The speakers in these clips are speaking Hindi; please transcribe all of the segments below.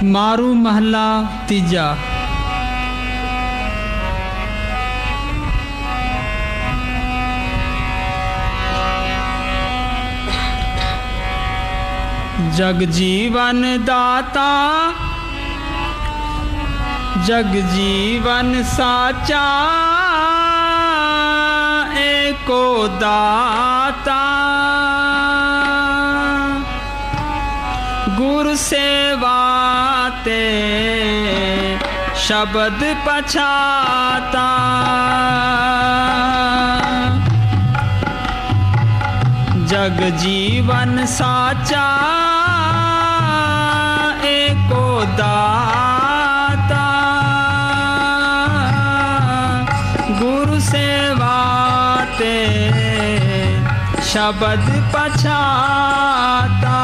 मारू महला तीजा। जग जीवन दाता जग जीवन साचा एको दाता। गुर सेवा ते शब्द पछाता। जग जीवन साचा एको दाता। गुरु सेवा ते शब्द पछाता।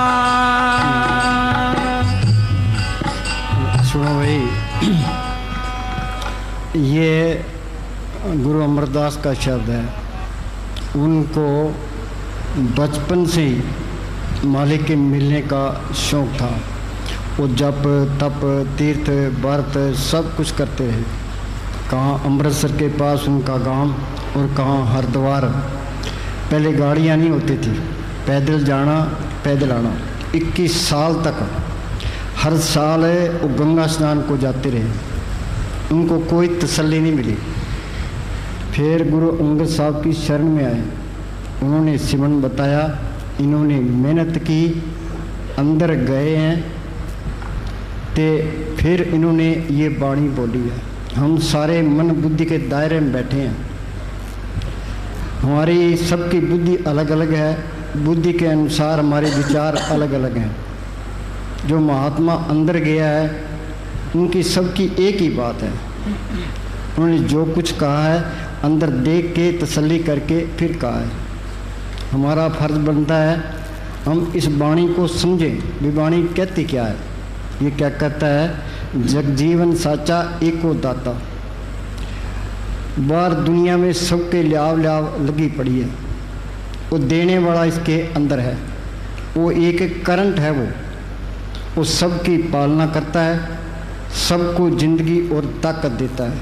सुनो भाई, ये गुरु अमरदास का शब्द है। उनको बचपन से ही मालिक के मिलने का शौक़ था। वो जप तप तीर्थ व्रत सब कुछ करते रहे। कहाँ अमृतसर के पास उनका गांव और कहाँ हरिद्वार। पहले गाड़ियाँ नहीं होती थी, पैदल जाना पैदल आना। 21 साल तक हर साल वो गंगा स्नान को जाते रहे। उनको कोई तसल्ली नहीं मिली। फिर गुरु अंगद साहब की शरण में आए। उन्होंने सिमरन बताया, इन्होंने मेहनत की, अंदर गए हैं ते फिर इन्होंने ये वाणी बोली है। हम सारे मन बुद्धि के दायरे में बैठे हैं। हमारी सबकी बुद्धि अलग अलग है। बुद्धि के अनुसार हमारे विचार अलग अलग हैं। जो महात्मा अंदर गया है उनकी सबकी एक ही बात है। उन्होंने जो कुछ कहा है अंदर देख के तसल्ली करके फिर कहा है। हमारा फर्ज बनता है हम इस वाणी को समझें भी वाणी कहती क्या है। ये क्या कहता है, जगजीवन साचा एको दाता। बाहर दुनिया में सबके ल्याव ल्याव लगी पड़ी है। वो देने वाला इसके अंदर है। वो एक करंट है। वो सबकी पालना करता है, सबको जिंदगी और ताकत देता है।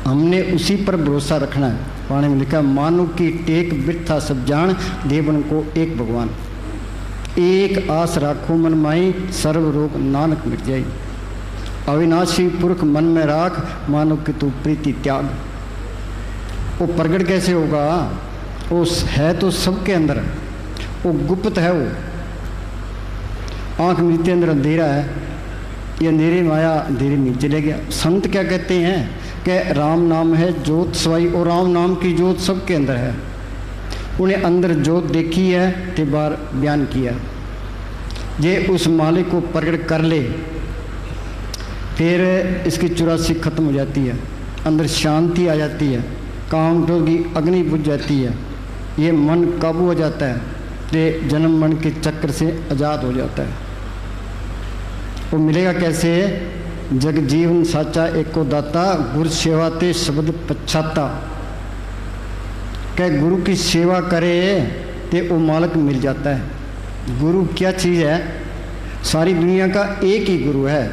हमने उसी पर भरोसा रखना है। पानी में लिखा, मानो की टेक बिरथा सब जान, देवन को एक भगवान। एक आस राखो मन माई, सर्व रोग नानक मिट जाई। अविनाशी पुरख मन में राख, मानो कि तू प्रीति त्याग। वो प्रगट कैसे होगा? वो है तो सबके अंदर, वो गुप्त है। वो आँख मीते अंदर अंधेरा है, ये अंधेरे माया अंधेरे में चले गया। संत क्या कहते हैं कि राम नाम है ज्योत सवाई, और राम नाम की ज्योत सबके अंदर है। उन्हें अंदर ज्योत देखी है तो बार बयान किया। ये उस मालिक को प्रकट कर ले फिर इसकी 84 खत्म हो जाती है। अंदर शांति आ जाती है, काम क्रोध की अग्नि बुझ जाती है। ये मन काबू हो जाता है तो जन्म मन के चक्र से आज़ाद हो जाता है। वो मिलेगा कैसे? जग जीवन साचा एको दाता, गुरु सेवा ते शब्द पछाता। क्या गुरु की सेवा करे तो वो मालिक मिल जाता है। गुरु क्या चीज़ है? सारी दुनिया का एक ही गुरु है।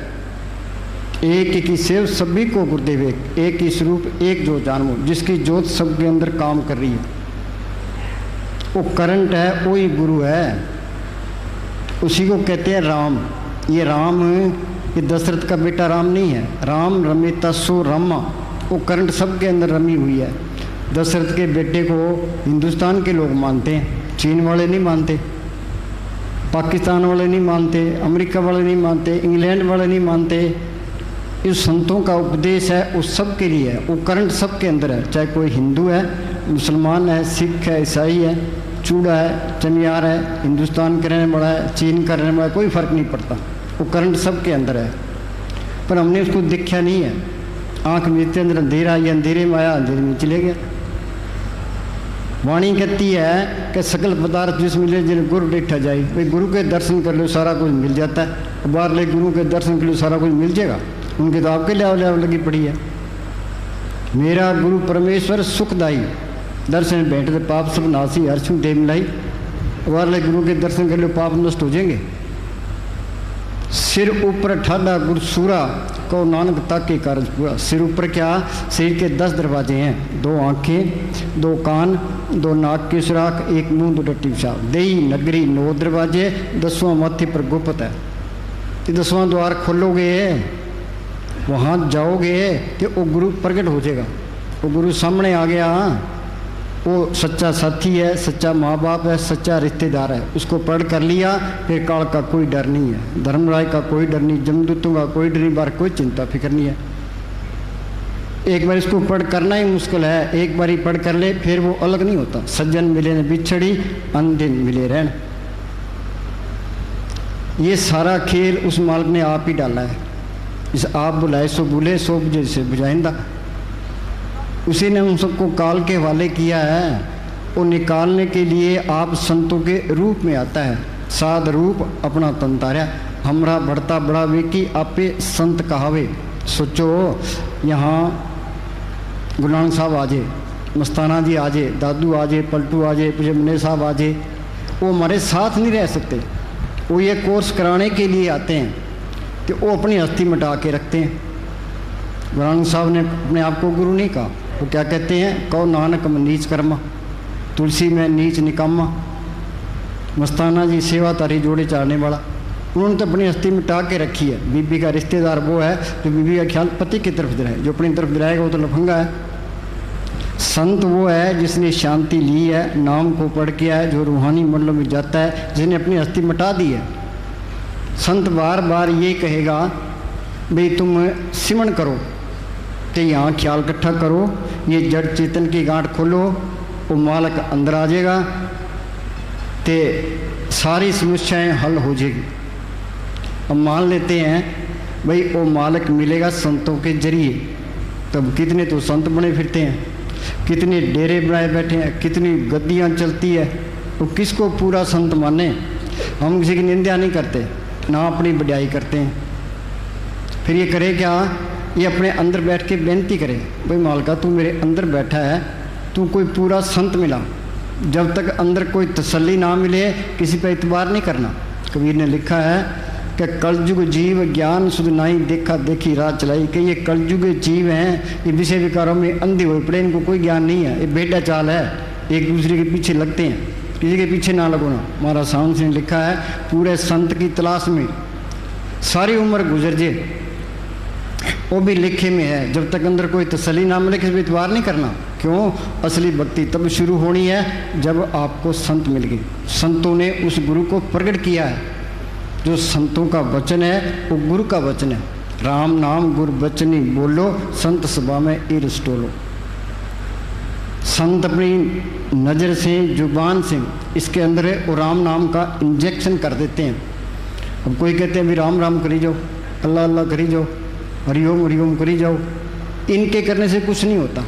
एक ही सेव सभी को गुरुदेव एक ही स्वरूप एक जो जानो, जिसकी ज्योत सबके अंदर काम कर रही है। वो करंट है, वो ही गुरु है। उसी को कहते हैं राम। ये राम, ये दशरथ का बेटा राम नहीं है। राम रमेता सो रामा, वो करंट सबके अंदर रमी हुई है। दशरथ के बेटे को हिंदुस्तान के लोग मानते हैं, चीन वाले नहीं मानते, पाकिस्तान वाले नहीं मानते, अमेरिका वाले नहीं मानते, इंग्लैंड वाले नहीं मानते। इस संतों का उपदेश है, उस सब के लिए है। वो करंट सबके अंदर है, चाहे कोई हिंदू है, मुसलमान है, सिख है, ईसाई है, चूड़ा है, चमियार है, हिंदुस्तान का रहने वाला है, चीन का रहने वाला है, कोई फ़र्क नहीं पड़ता। वो करंट सबके अंदर है, पर हमने उसको देखा नहीं है। आँख मीते अंदर अंधेरा, ये अंधेरे में आया, अंधेरे में चले गया। वाणी कहती है कि सकल पदार्थ जिस मिले जिन गुरु बैठा जाए। भाई गुरु के दर्शन कर लो सारा कुछ मिल जाता है। बाहर ले गुरु के दर्शन कर लो सारा कुछ मिल जाएगा। उनके तो आपके लिहाव लगी पड़ी है। मेरा गुरु परमेश्वर सुखदाई, दर्शन भेंट पाप सब नासी, हर्षु देव मिलाई। बाहर ले गुरु के दर्शन कर लो पाप नष्ट हो जाएंगे। सिर ऊपर ठाडा गुरसूरा को नानक ताके कारज पूरा। सिर ऊपर क्या, शरीर के 10 दरवाजे हैं, 2 आँखें, 2 कान, 2 नाक के सुराख, 1 मुंह, 2 टट्टी पेशाब। देही नगरी 9 दरवाजे, 10वां माथे पर गुप्त है। तो 10वां द्वार खोलोगे, वहाँ जाओगे तो वो गुरु प्रकट हो जाएगा। वो गुरु सामने आ गया, वो सच्चा साथी है, सच्चा माँ बाप है, सच्चा रिश्तेदार है। उसको पढ़ कर लिया, फिर काल का कोई डर नहीं है, धर्मराज का कोई डर नहीं, जमदूतों का कोई डर नहीं, बार कोई चिंता फिक्र नहीं है। एक बार इसको पढ़ करना ही मुश्किल है, एक बार ही पढ़ कर ले फिर वो अलग नहीं होता। सज्जन मिले न बिछड़ी, अनदिन मिले रहन। ये सारा खेल उस मालिक ने आप ही डाला है। इस आप बुलाए सो बुले, सो बुझे से बुझाइंदा। उसी ने उन सबको काल के हवाले किया है। वो निकालने के लिए आप संतों के रूप में आता है। साध रूप अपना तंतारा, हमरा बढ़ता बड़ा वे की आपे संत कहावे। सोचो यहाँ गुरु नानक साहब आ जाए, मस्ताना जी आ जाए, दादू आ जाए, पलटू आ जाए, पूज्य मने साहब आ जाए, वो हमारे साथ नहीं रह सकते। वो ये कोर्स कराने के लिए आते हैं कि वो अपनी हस्ती मिटा के रखते हैं। गुरु नानक साहब ने अपने आप को गुरु नहीं कहा, वो क्या कहते हैं, कहो नानक में नीच कर्मा, तुलसी में नीच निकामा। मस्ताना जी सेवा तारी जोड़े चाड़ने वाला, उन्होंने तो अपनी हस्ती मिटा के रखी है। बीबी का रिश्तेदार वो है जो बीबी का ख्याल पति की तरफ दिलाए, जो अपनी तरफ दिलाएगा वो तो लफंगा है। संत वो है जिसने शांति ली है, नाम को पढ़ किया है, जो रूहानी मंडलों में जाता है, जिसने अपनी हस्ती मिटा दी है। संत बार बार ये कहेगा भाई तुम सिमरण करो, तो यहाँ ख्याल इकट्ठा करो, ये जड़ चेतन की गांठ खोलो, वो मालक अंदर आ जाएगा, तो सारी समस्याएं हल हो जाएगी। अब मान लेते हैं भाई वो मालक मिलेगा संतों के जरिए, तब कितने तो संत बने फिरते हैं, कितने डेरे बनाए बैठे हैं, कितनी गद्दियाँ चलती है। तो किसको पूरा संत माने? हम किसी की निंदा नहीं करते, ना अपनी बढ़ाई करते हैं। फिर ये करे क्या, ये अपने अंदर बैठ के बेनती करे, भाई मालका तू मेरे अंदर बैठा है, तू कोई पूरा संत मिला। जब तक अंदर कोई तसल्ली ना मिले किसी पर इतबार नहीं करना। कबीर ने लिखा है कि कलयुग जीव ज्ञान सुध नाई, देखा देखी राह चलाई। कि ये कलयुग जीव हैं, ये विषय विकारों में अंधे हुए पड़े, इनको कोई ज्ञान नहीं है, ये बेटा चाल है, एक दूसरे के पीछे लगते हैं, किसी के पीछे ना लगो ना। महाराज साहब ने लिखा है पूरे संत की तलाश में सारी उम्र गुजर जे, वो भी लिखे में है। जब तक अंदर कोई तसल्ली ना मिले किसी पर इतबार नहीं करना। क्यों? असली भक्ति तब शुरू होनी है जब आपको संत मिल गए। संतों ने उस गुरु को प्रकट किया है। जो संतों का वचन है वो गुरु का वचन है। राम नाम गुरु बचनी बोलो, संत सभा में ईर स्टोलो। संत अपनी नज़र से, जुबान से, इसके अंदर है वो राम नाम का इंजेक्शन कर देते हैं। अब कोई कहते हैं भी राम राम करी जाओ, अल्लाह अल्लाह करी जाओ, हरिओम करी जाओ, इनके करने से कुछ नहीं होता।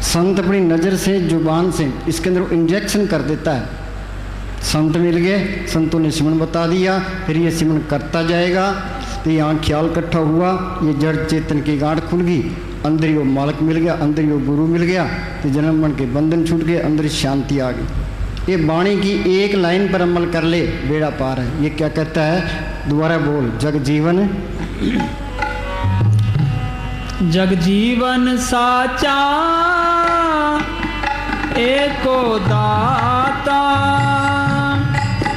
संत अपनी नज़र से, जुबान से, इसके अंदर इंजेक्शन कर देता है। संत मिल गए, संतों ने सिमरन बता दिया, फिर ये सिमरन करता जाएगा, तो यहाँ ख्याल इकट्ठा हुआ, ये जड़ चेतन की गांठ खुल गई, अंदर ही वो मालिक मिल गया, अंदर ही वो गुरु मिल गया, तो जन्म मन के बंधन छूट गए, अंदर शांति आ गई। ये वाणी की एक लाइन पर अमल कर ले, बेड़ा पार है। ये क्या कहता है, दोबारा बोल, जग जीवन जग जीवन साचा एको दाता,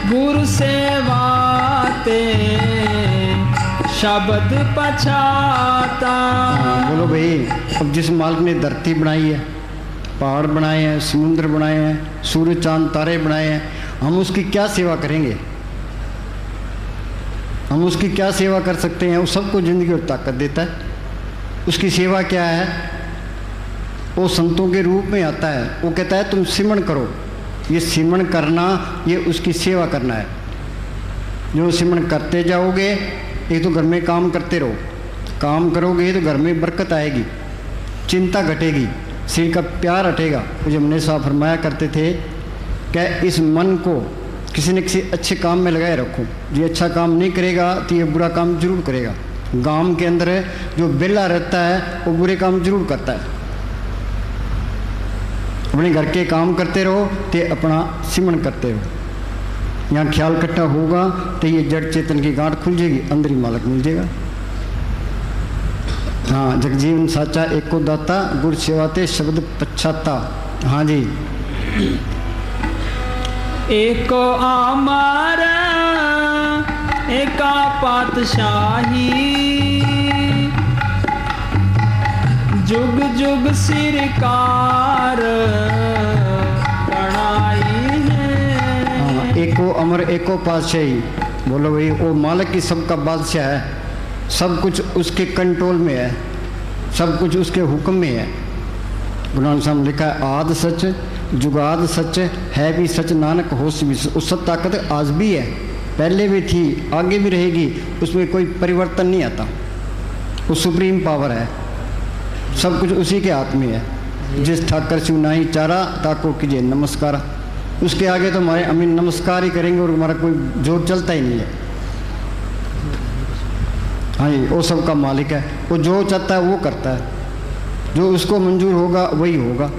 गुरु सेवा ते शब्द पछाता। बोलो भाई, अब जिस मालिक ने धरती बनाई है, पहाड़ बनाए हैं, समुद्र बनाए हैं, सूर्य चांद तारे बनाए हैं, हम उसकी क्या सेवा करेंगे? हम उसकी क्या सेवा कर सकते हैं? वो सबको जिंदगी और ताकत देता है। उसकी सेवा क्या है? वो संतों के रूप में आता है। वो कहता है तुम सिमरण करो। ये सिमरण करना, ये उसकी सेवा करना है। जो सिमरण करते जाओगे, एक तो घर में काम करते रहो, काम करोगे तो घर में बरकत आएगी, चिंता घटेगी, सिर का प्यार हटेगा। मुझे हमने साहब फरमाया करते थे कि इस मन को किसी न किसी अच्छे काम में लगाए रखो। ये अच्छा काम नहीं करेगा तो ये बुरा काम जरूर करेगा। गांव के अंदर जो बेला रहता है वो बुरे काम जरूर करता है। अपने घर के काम करते रहो, ते अपना सिमरण करते रहो। यहाँ ख्याल इकट्ठा होगा तो ये जड़ चेतन की गांठ खुल जाएगी, अंदर ही मालिक मिल जाएगा। हाँ, जगजीवन साचा एको दाता, गुर सेवाते शब्द पछाता। हाँ जी, एको अमर एका पातशाही, जुग जुग सिरकार बनाई है। हाँ, एको अमर एको पातशाही। बोलो भाई, वो मालिक की सबका बादशाह है, सब कुछ उसके कंट्रोल में है, सब कुछ उसके हुक्म में है। गुरु नानक साहब ने लिखा है, आद सच जुगाद सच है भी सच, नानक होश भी सच। उस सब ताकत आज भी है, पहले भी थी, आगे भी रहेगी, उसमें कोई परिवर्तन नहीं आता। वो सुप्रीम पावर है, सब कुछ उसी के हाथ में है। जिस ठाकर शिव नाही चारा, ताको कीजिए नमस्कार। उसके आगे तो हमारे अमीन नमस्कार ही करेंगे और हमारा कोई जोर चलता ही नहीं है। हाँ जी, वो सबका मालिक है, वो जो चाहता है वो करता है, जो उसको मंजूर होगा वही होगा।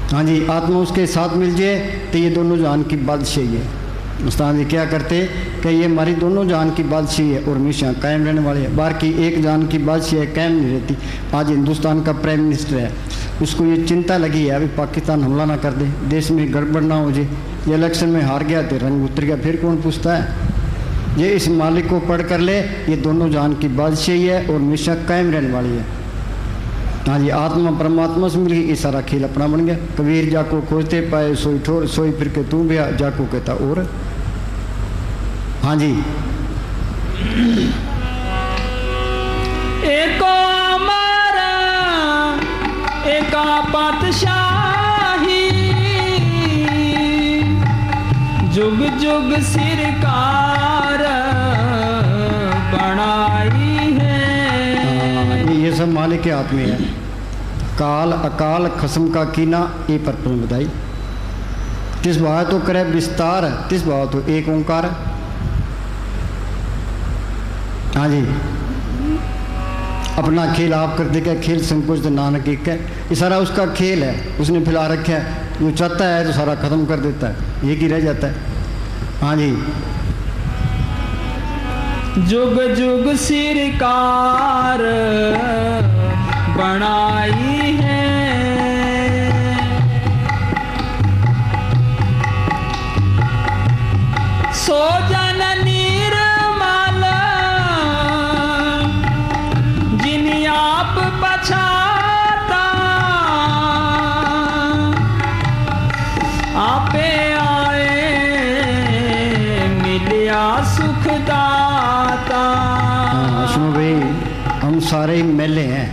हाँ जी, आत्मा उसके साथ मिल जाए तो ये दोनों जान की बादशाही है। उस्ताद जी क्या करते कि ये हमारी दोनों जान की बादशाही है और हमेशा कायम रहने वाली है। बाहर की एक जान की बादशाही है, कायम नहीं रहती। आज हिंदुस्तान का प्राइम मिनिस्टर है, उसको ये चिंता लगी है अभी पाकिस्तान हमला ना कर दे, देश में गड़बड़ ना हो जाए। ये इलेक्शन में हार गया तो रंग उतर गया, फिर कौन पूछता है। ये इस मालिक को पढ़ कर ले, ये दोनों जान की बादशाही है और हमेशा कायम रहने वाली है। हाँ जी, आत्मा परमात्मा से मिल गई, ये सारा खेल अपना बन गया। कबीर जाको खोजते पाए सोई ठोर, सोई फिर के तू गया, जाको कहता और। हाँ जी, एको अमर एका पातशाही, जुग जुग सिरकार बनाई है। ये सब मालिक के हाथ में है। काल अकाल खसम का कीना, ये पर बताई। तिस भाव तो करे विस्तार, तिस भाव तो एक ओंकार। हाँ जी, अपना खेल आप कर देगा, खेल संकोच तो नानक एक है। ये सारा उसका खेल है, उसने फैला रखा है। जो चाहता है तो सारा खत्म कर देता है, एक ही रह जाता है। हाँ जी, जुग जुग सिरकार बनाई है। सो जन निर्मल जिन आप पछाता, आपे आए मिलिया सुखदाता। सुनो भाई, हम सारे ही मेले हैं।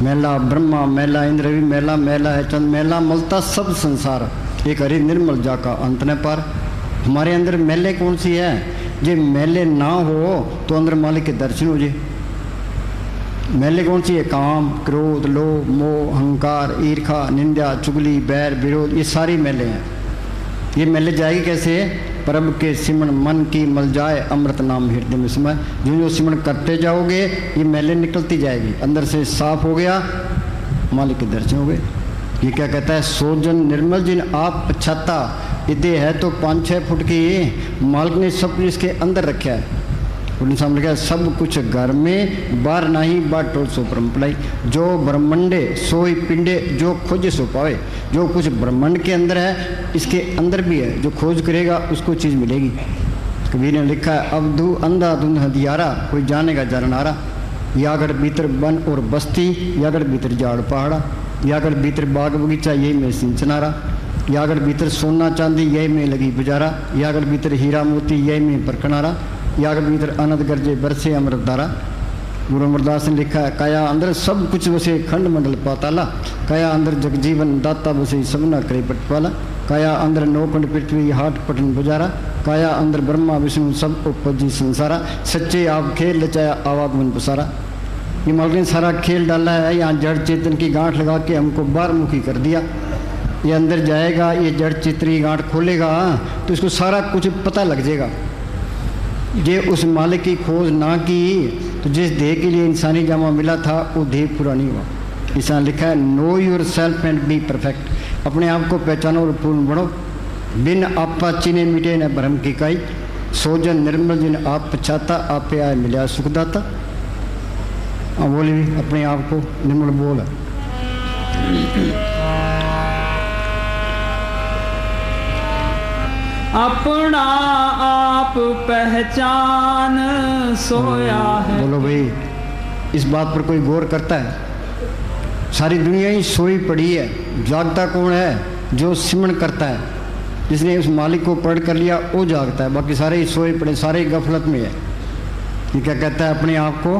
मेला ब्रह्मा, मेला इंद्र भी मेला, मेला है चंद, मेला मलता सब संसार, एक हरि निर्मल जाका अंत न पार। हमारे अंदर मेले कौन सी है? जे मेले ना हो तो अंदर मालिक के दर्शन हो जाए। मेले कौन सी है? काम, क्रोध, लोभ, मोह, अहंकार, ईर्खा, निंदा, चुगली, बैर, विरोध, ये सारी मेले हैं। ये मेले जाएगी कैसे? प्रभु के सिमरण मन की मल जाए, अमृत नाम हृदय में समय। जो जो सिमरण करते जाओगे ये मेले निकलती जाएगी, अंदर से साफ हो गया, मालिक के दर्शन हो गए। ये क्या कहता है? सोजन निर्मल जिन आप पछाता। ये देह है तो 5-6 फुट की, मालिक ने सब कुछ इसके अंदर रखा है। उन्होंने सामने लिखा सब कुछ घर में, बाहर नहीं बाटो सो परम्पलाई। जो ब्रह्मंडे सोई पिंडे, जो खोजे सो पावे। जो कुछ ब्रह्मांड के अंदर है इसके अंदर भी है, जो खोज करेगा उसको चीज़ मिलेगी। कबीर ने लिखा है अवधु अंधा धुंध हदियारा, कोई जानेगा जाननारा। यागढ़ भीतर वन और बस्ती, यागढ़ भीतर झाड़ पहाड़ा, यागढ़ भीतर बाग बगीचा, यही में सिंचनारा। यागढ़ भीतर सोना चांदी, यही में लगी गुजारा। यागढ़ भीतर हीरा मोती, यही में परखनारा। यागढ़ भीतर अनंत गरजे बरसे अमृत धारा। गुरु अमरदास ने लिखा है काया अंदर सब कुछ बसे खंड मंडल पाताला। काया अंदर जगजीवन दाता बसे सबना करे पटवाला। काया अंदर नौखंड पृथ्वी हाट पटन बुजारा। काया अंदर ब्रह्मा विष्णु सब उपजी संसारा। सच्चे आप खेल रचाया आवागमन पसारा। ये मालिक ने सारा खेल डाला है, यहाँ जड़ चेतन की गांठ लगा के हमको बाहरमुखी कर दिया। ये अंदर जाएगा, ये जड़ चित्री गांठ खोलेगा तो इसको सारा कुछ पता लग जाएगा। ये उस मालिक की खोज ना की तो जिस देह के लिए इंसानी जामा मिला था वो देह पूरा नहीं हुआ। इसमें लिखा है know your self and be perfect. अपने आप को पहचानो और पूर्ण बनो। बिन आपा चिने मिटे न भ्रम की काई, सोजन निर्मल जिन आप पछाता, आपे आए मिला सुखदाता। बोले भी अपने आप को निर्मल बोल। अपना आप पहचान सोया है। बोलो भाई, इस बात पर कोई गौर करता है? सारी दुनिया ही सोई पड़ी है, जागता कौन है? जो सिमरण करता है, जिसने उस मालिक को पढ़ कर लिया वो जागता है, बाकी सारे ही सोए पड़े, सारे ही गफलत में है। ये क्या कहता है अपने आप को?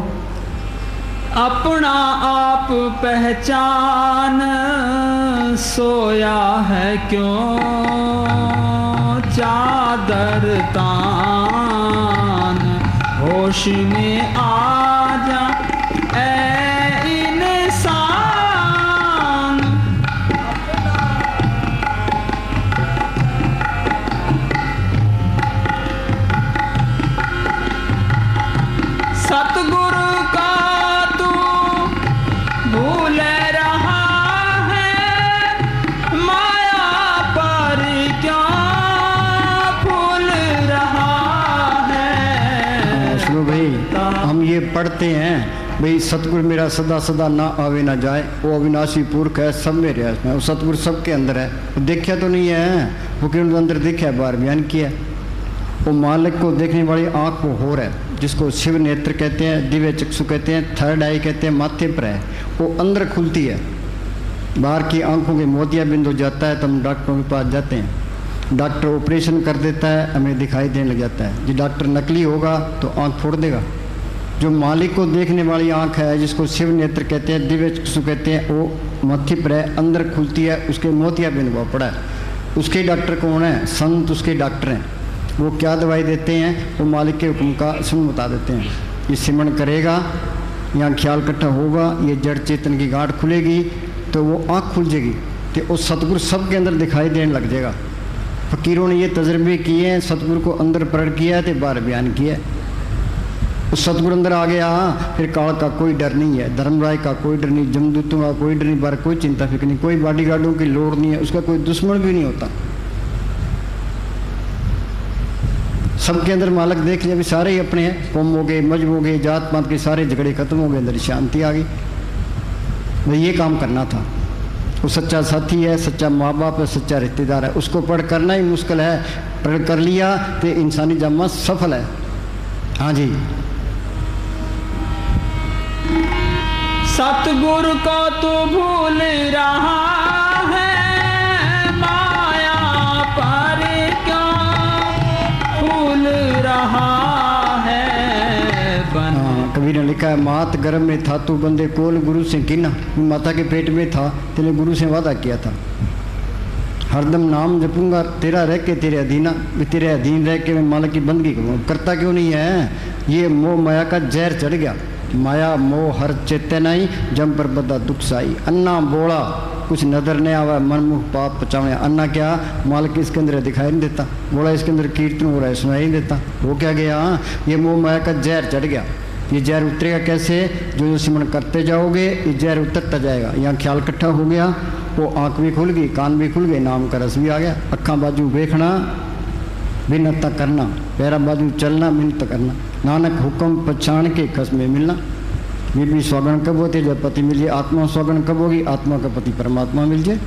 अपना आप पहचान सोया है क्यों, चादर तान होश में आ जा ऐ इंसान। सतगुरु का तू भूल रहा है, माया पर क्या फूल रहा है। सुनो भाई, हम ये पढ़ते हैं भाई सतगुरु मेरा सदा सदा ना आवे ना जाए, वो अविनाशी पुरख है, सब मेरे है। वो सतगुरु सबके अंदर है, वो देखा तो नहीं है, वो क्यों अंदर देखा है, बार बयान किया। वो मालिक को देखने वाली आँख वो हो रहा है, जिसको शिव नेत्र कहते हैं, दिव्य चक्षु कहते हैं, थर्ड आई कहते हैं, माथे पर है, वो अंदर खुलती है। बाहर की आंखों के मोतियाबिंद हो जाता है तो हम डॉक्टरों के पास जाते हैं, डॉक्टर ऑपरेशन कर देता है, हमें दिखाई देने लग जाता है। जो डॉक्टर नकली होगा तो आँख फोड़ देगा। जो मालिक को देखने वाली आँख है, जिसको शिव नेत्र कहते हैं, दिव्य चक्षु कहते हैं, वो माथे पर है, अंदर खुलती है, उसके मोतियाबिंद हुआ पड़ा है। उसके डॉक्टर कौन है? संत उसके डॉक्टर हैं। वो क्या दवाई देते हैं? वो मालिक के हुक्म का सुन बता देते हैं। ये सिमरण करेगा, यहाँ ख्याल इकट्ठा होगा, ये जड़ चेतन की गांठ खुलेगी तो वो आँख खुल जाएगी, तो वो सतगुरु सबके अंदर दिखाई देने लग जाएगा। फकीरों ने ये तजर्बे किए हैं, सतगुरु को अंदर प्रकट किया है तो बाहर बयान किया है। उस सतगुरु अंदर आ गया, फिर काल का कोई डर नहीं है, धर्मराय का कोई डर नहीं, जमदूतों का कोई डर नहीं, बाहर कोई चिंता फिक्र नहीं, कोई बॉडीगार्डों की लोड़ नहीं है, उसका कोई दुश्मन भी नहीं होता। सबके अंदर मालक देख लिया भी सारे ही अपने हैं, कौम हो गए, मजहब हो गए, जात पात के सारे झगड़े खत्म हो गए, अंदर शांति आ गई। भाई ये काम करना था। वो सच्चा साथी है, सच्चा माँ बाप है, सच्चा रिश्तेदार है, उसको पढ़ करना ही मुश्किल है, पढ़ कर लिया तो इंसानी जमा सफल है। हाँ जी, सतगुरु को तू भूल रहा है, माया पर क्या फूल रहा है। कबीर ने लिखा है, मात गर्भ में था तू बंदे कोल गुरु से गिना। माता के पेट में था, तेरे गुरु से वादा किया था, हरदम नाम जपूंगा तेरा रह के तेरे अधीना, तेरे अधीन रह के मैं मालिक की बंदगी करूँगा। करता क्यों नहीं है? ये मोह माया का जहर चढ़ गया। माया मोह हर चेतनाई, जम पर बदा दुख साई। अन्ना बोला कुछ नजर नहीं आवा, मन मुख पाप पचावे। अन्ना क्या? मालिक इसके अंदर दिखाई नहीं देता, बोला इसके अंदर कीर्तन हो रहा है, सुनाई नहीं देता। वो क्या गया? ये मोह माया का जहर चढ़ गया। ये जहर उतरेगा कैसे? जो जो सिमरण करते जाओगे ये जहर उतरता जाएगा। यहाँ ख्याल इकट्ठा हो गया, वो आँख भी खुल गई, कान भी खुल गए, नाम का रस भी आ गया। अक्खा बाजू देखना, बिनता करना, पैरा बाजू चलना, मिन्नत करना। नानक हुक्म पहचान के खस में मिलना। बीबी स्वगण कब होते? जब पति मिल जाए। आत्मा स्वगण कब होगी? आत्मा का पति परमात्मा मिल जाए।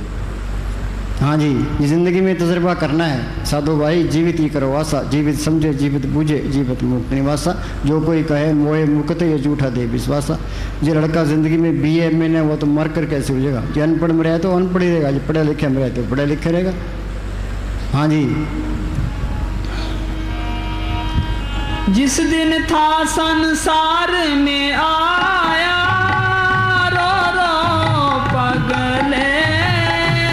हाँ जी, ये जिंदगी में तजर्बा करना है साधु भाई। जीवित ही करो आशा, जीवित समझे जीवित बूझे, जीवित मुक्त निवासा। जो कोई कहे मोए मुक्त, ये झूठा दे विश्वासा। जो लड़का जिंदगी में BA में ने वो तो मर कर कैसे हो जाएगा? जो अनपढ़ में रहे तो अनपढ़ ही रहेगा, जो पढ़े लिखे में रहे तो पढ़े लिखे रहेगा। हाँ जी, जिस दिन था संसार में आया, रो रो पगले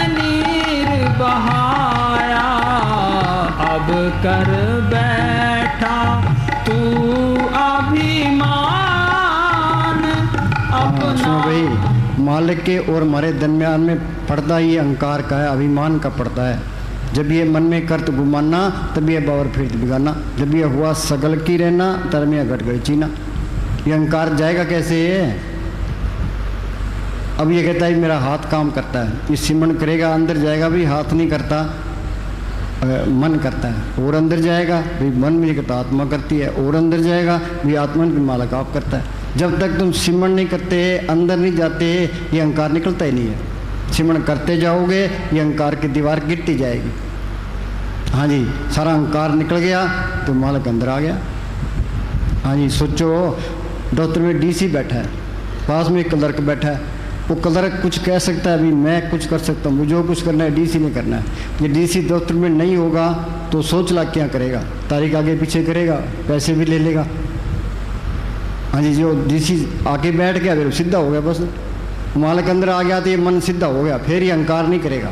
नीर बहाया। अब कर बैठा तू अभिमान अपना। भाई मालिक के और हमारे दरमियान में पर्दा ही अहंकार का है, अभिमान का पर्दा है। जब ये मन में कर्त गुमाना, तब ये बावर फिर बिगाना। जब ये हुआ सगल की रहना, तब ये घट गई चीना। ये अहंकार जाएगा कैसे? अब ये कहता है मेरा हाथ काम करता है, ये सिमरण करेगा, अंदर जाएगा भी हाथ नहीं करता। मन करता है, और अंदर जाएगा भी मन में करता आत्मा करती है, और अंदर जाएगा भी आत्मा की मालक आप करता है। जब तक तुम सिमरण नहीं करते, अंदर नहीं जाते, ये अहंकार निकलता ही नहीं है। सिमरण करते जाओगे ये अहंकार की दीवार गिरती जाएगी। हाँ जी, सारा अहंकार निकल गया तो मालक अंदर आ गया। हाँ जी, सोचो डॉक्टर में डीसी बैठा है, पास में एक क्लर्क बैठा है, वो क्लर्क कुछ कह सकता है, अभी मैं कुछ कर सकता हूँ, मुझे जो कुछ करना है डीसी ने करना है। ये डीसी दफ्तर में नहीं होगा तो सोच ला क्या करेगा, तारीख आगे पीछे करेगा, पैसे भी ले लेगा। हाँ जी, जो डीसी आके बैठ गया फिर सीधा हो गया, बस मालक अंदर आ गया तो ये मन सीधा हो गया, फिर ये अहंकार नहीं करेगा।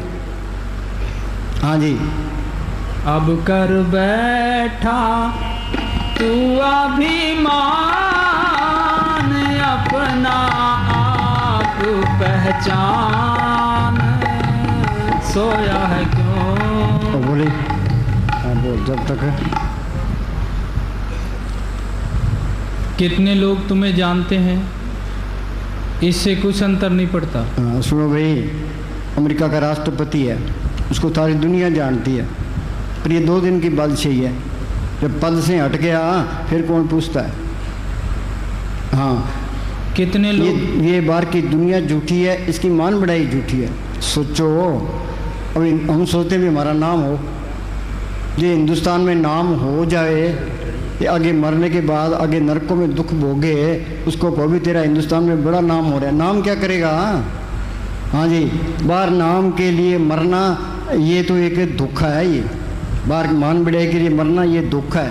हाँ जी, अब कर बैठा तू अभिमान, अपना आप पहचान, सोया है क्यों। तो बोली हाँ बोल, जब तक कितने लोग तुम्हें जानते हैं, इससे कुछ अंतर नहीं पड़ता। हाँ, सुनो भाई, अमेरिका का राष्ट्रपति है, उसको सारी दुनिया जानती है, पर ये 2 दिन की बादशाही है, जब पद से हट गया फिर कौन पूछता है। हाँ, कितने लोग ये बार की दुनिया झूठी है, इसकी मान बढ़ाई झूठी है। सोचो अभी हम सोचते भी हमारा नाम हो, ये हिंदुस्तान में नाम हो जाए, ये आगे मरने के बाद आगे नरकों में दुख भोगे, उसको को भी तेरा हिंदुस्तान में बड़ा नाम हो रहा है, नाम क्या करेगा। हाँ जी, बाहर नाम के लिए मरना ये तो एक दुख है, ये बाहर मान बढ़ाई के लिए मरना ये दुख है।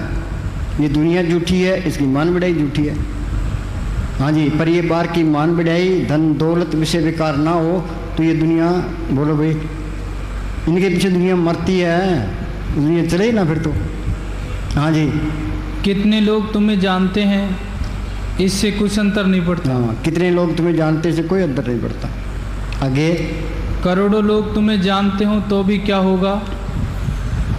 ये दुनिया झूठी है, इसकी मान बढ़ाई झूठी है। हाँ जी, पर ये बाहर की मान बढ़ाई धन दौलत विषय विकार ना हो तो ये दुनिया, बोलो भाई, इनके पीछे दुनिया मरती है, दुनिया चले ही ना फिर तो। हाँ जी, कितने लोग तुम्हें जानते हैं, इससे कुछ अंतर नहीं पड़ता। हाँ, कितने लोग तुम्हें जानते से कोई अंतर नहीं पड़ता। आगे, करोड़ों लोग तुम्हें जानते हो तो भी क्या होगा,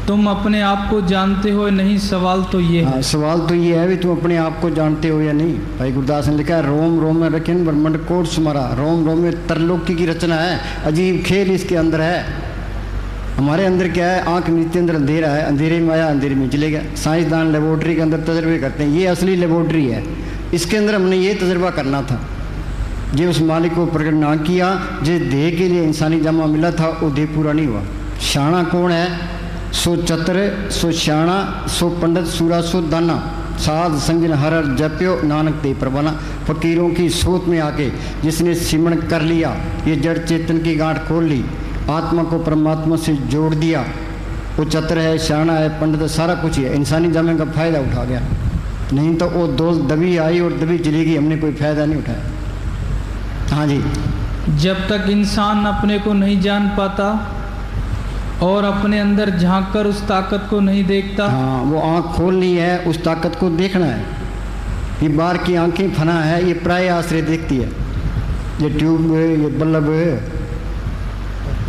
तुम अपने आप को जानते हो नहीं, सवाल तो ये है। सवाल तो ये है भी तुम अपने आप को जानते हो या नहीं। भाई गुरदास ने लिखा है, रोम रोम में रखन ब्रह्मंड कोट सुमारा, रोम रोम में तरलोकी की रचना है, अजीब खेल इसके अंदर है। हमारे अंदर क्या है, आंख नीचे अंदर अंधेरा है, अंधेरे में आया अंधेरे में चले गया। साइंसदान लेबोरेटरी के अंदर तजर्बे करते हैं, ये असली लेबोरेटरी है, इसके अंदर हमने ये तजर्बा करना था। ये उस मालिक को प्रकट ना किया, जिस देह के लिए इंसानी जामा मिला था वो देह पूरा नहीं हुआ। शाना कौन है, सो चतर सो श्याणा सो पंडित सूरा सो दाना, साध संजन हर जप्यो नानक दे प्रवाना। फकीरों की सोच में आके जिसने सिमरण कर लिया, ये जड़ चेतन की गांठ खोल ली, आत्मा को परमात्मा से जोड़ दिया, वो चतर है, श्याणा है, पंडित है, सारा कुछ है। इंसानी जामे का फायदा उठा गया, नहीं तो वो दोस्त दबी आई और दबी चलेगी, हमने कोई फायदा नहीं उठाया। हाँ जी, जब तक इंसान अपने को नहीं जान पाता और अपने अंदर झांक कर उस ताकत को नहीं देखता, हाँ, वो आँख खोलनी है, उस ताकत को देखना है। ये बाहर की आंखें फना है, ये प्राय आश्रय देखती है, ये ट्यूब ये बल्ब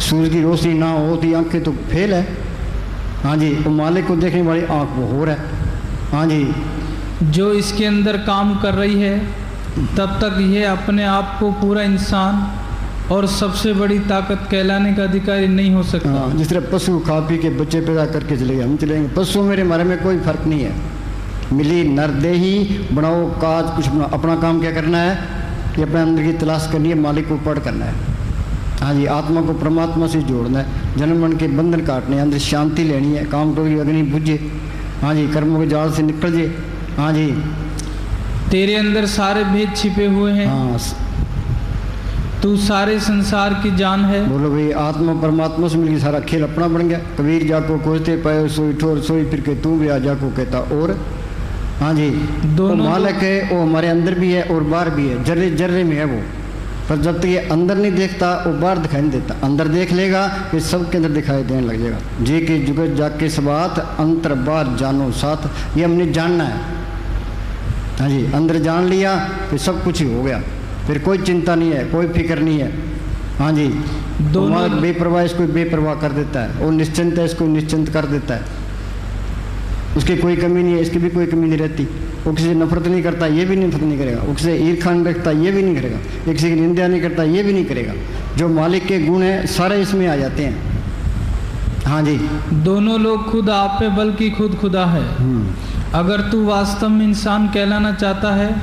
सूरज की रोशनी ना हो तो ये आंखें तो फेल है। हाँ जी, वो मालिक को देखने वाली आँख वो हो रहा है। हाँ जी, जो इसके अंदर काम कर रही है तब तक यह अपने आप को पूरा इंसान और सबसे बड़ी ताकत कहलाने का अधिकारी नहीं हो सकता। हाँ, जिस तरह पशु खा पी के बच्चे पैदा करके चले गए, हम चलेंगे। पशु मेरे हमारे में कोई फर्क नहीं है, मिली नरदेही बनाओ काज कुछ बनाओ, अपना काम क्या करना है, कि अपने अंदर की तलाश करनी है, मालिक को पढ़ करना है। हाँ जी, आत्मा को परमात्मा से जोड़ना है, जन्म मन के बंधन काटने, अंदर शांति लेनी है, काम करो अग्नि बुझे। हाँ जी, कर्मों के जाल से निकल जाए। हाँ जी, तेरे अंदर सारे भेद छिपे हुए हैं। हाँ, तू सारे संसार की जान है। बोलो भाई, आत्मा परमात्मा से मिलकर सारा खेल अपना बन गया। कबीर जाको खोजते पाए सोई ठोर, सोई फिर के तू भी आ जाको कहता और। हाँ जी, दोनों मालिक है, वो हमारे अंदर भी है और बाहर भी है, जर्रे जर्रे में है वो। पर जब तक ये अंदर नहीं देखता वो बाहर दिखाई नहीं देता। अंदर देख लेगा कि सबके अंदर दिखाई देने लग जाएगा। जे के जुगत जाके सबात अंतर बाहर जानो साथ, ये हमने जानना है। हाँ जी, अंदर जान लिया फिर सब कुछ ही हो गया, फिर कोई चिंता नहीं है, कोई फिक्र नहीं है। हाँ जी, दोनों बेपरवाह इसको बेपरवाह कर देता है, और निश्चिंत है इसको निश्चिंत कर देता है। उसकी कोई कमी नहीं है, इसकी भी कोई कमी नहीं रहती। वो किसी से नफरत नहीं करता, ये भी नफरत नहीं करेगा। वो किसी से ईर्ष्या नहीं रखता, ये भी नहीं करेगा। ये किसी की निंदा नहीं करता, ये भी नहीं करेगा। जो मालिक के गुण हैं सारे इसमें आ जाते हैं। हाँ जी। दोनों लोग खुद आप पे बल्कि खुद खुदा है। अगर तू वास्तव में इंसान कहलाना चाहता है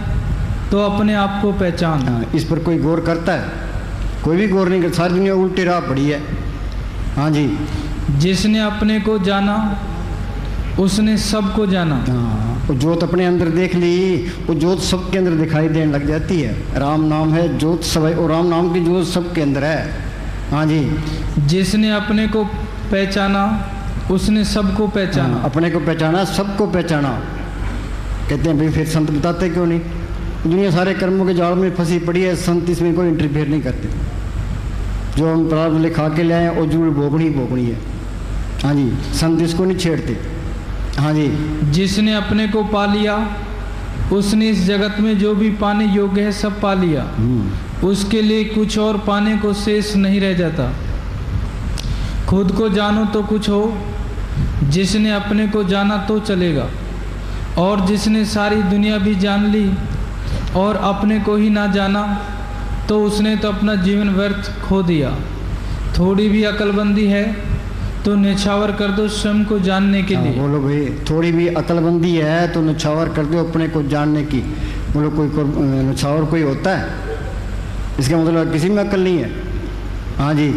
तो अपने आप को पहचान। हाँ, इस पर कोई गौर करता है? कोई भी गौर नहीं करता। सारी दुनिया उल्टी राह पड़ी है। हाँ जी। जिसने अपने को जाना उसने सबको जाना। हाँ, वो जोत अपने अंदर देख ली, वो जोत सबके अंदर दिखाई देने लग जाती है। राम नाम है जोत सब है, और राम नाम की जोत सबके अंदर है। हाँ जी। जिसने अपने को पहचाना उसने सबको पहचाना। हाँ, अपने को पहचाना सबको पहचाना। कहते हैं भाई फिर संत बताते क्यों नहीं? दुनिया सारे कर्मों के जाल में फंसी पड़ी है, संत इसमें कोई इंटरफेयर नहीं करते। जो हम प्रारब्ध लिखा के ले आए और जरूर भोगनी है। हाँ जी, संत इसको नहीं छेड़ते। हाँ जी। जिसने अपने को पा लिया उसने इस जगत में जो भी पाने योग्य है सब पा लिया। उसके लिए कुछ और पाने को शेष नहीं रह जाता। खुद को जानो तो कुछ हो, जिसने अपने को जाना तो चलेगा। और जिसने सारी दुनिया भी जान ली और अपने को ही ना जाना तो उसने तो अपना जीवन व्यर्थ खो दिया। थोड़ी भी अक्लबंदी है तो निछावर कर दो स्वयं को जानने के लिए। बोलो भाई, थोड़ी भी अक्लबंदी है तो निछावर कर दो अपने को जानने की। बोलो कोई निछावर कोई होता है? इसका मतलब किसी में अक्ल नहीं है। हाँ जी।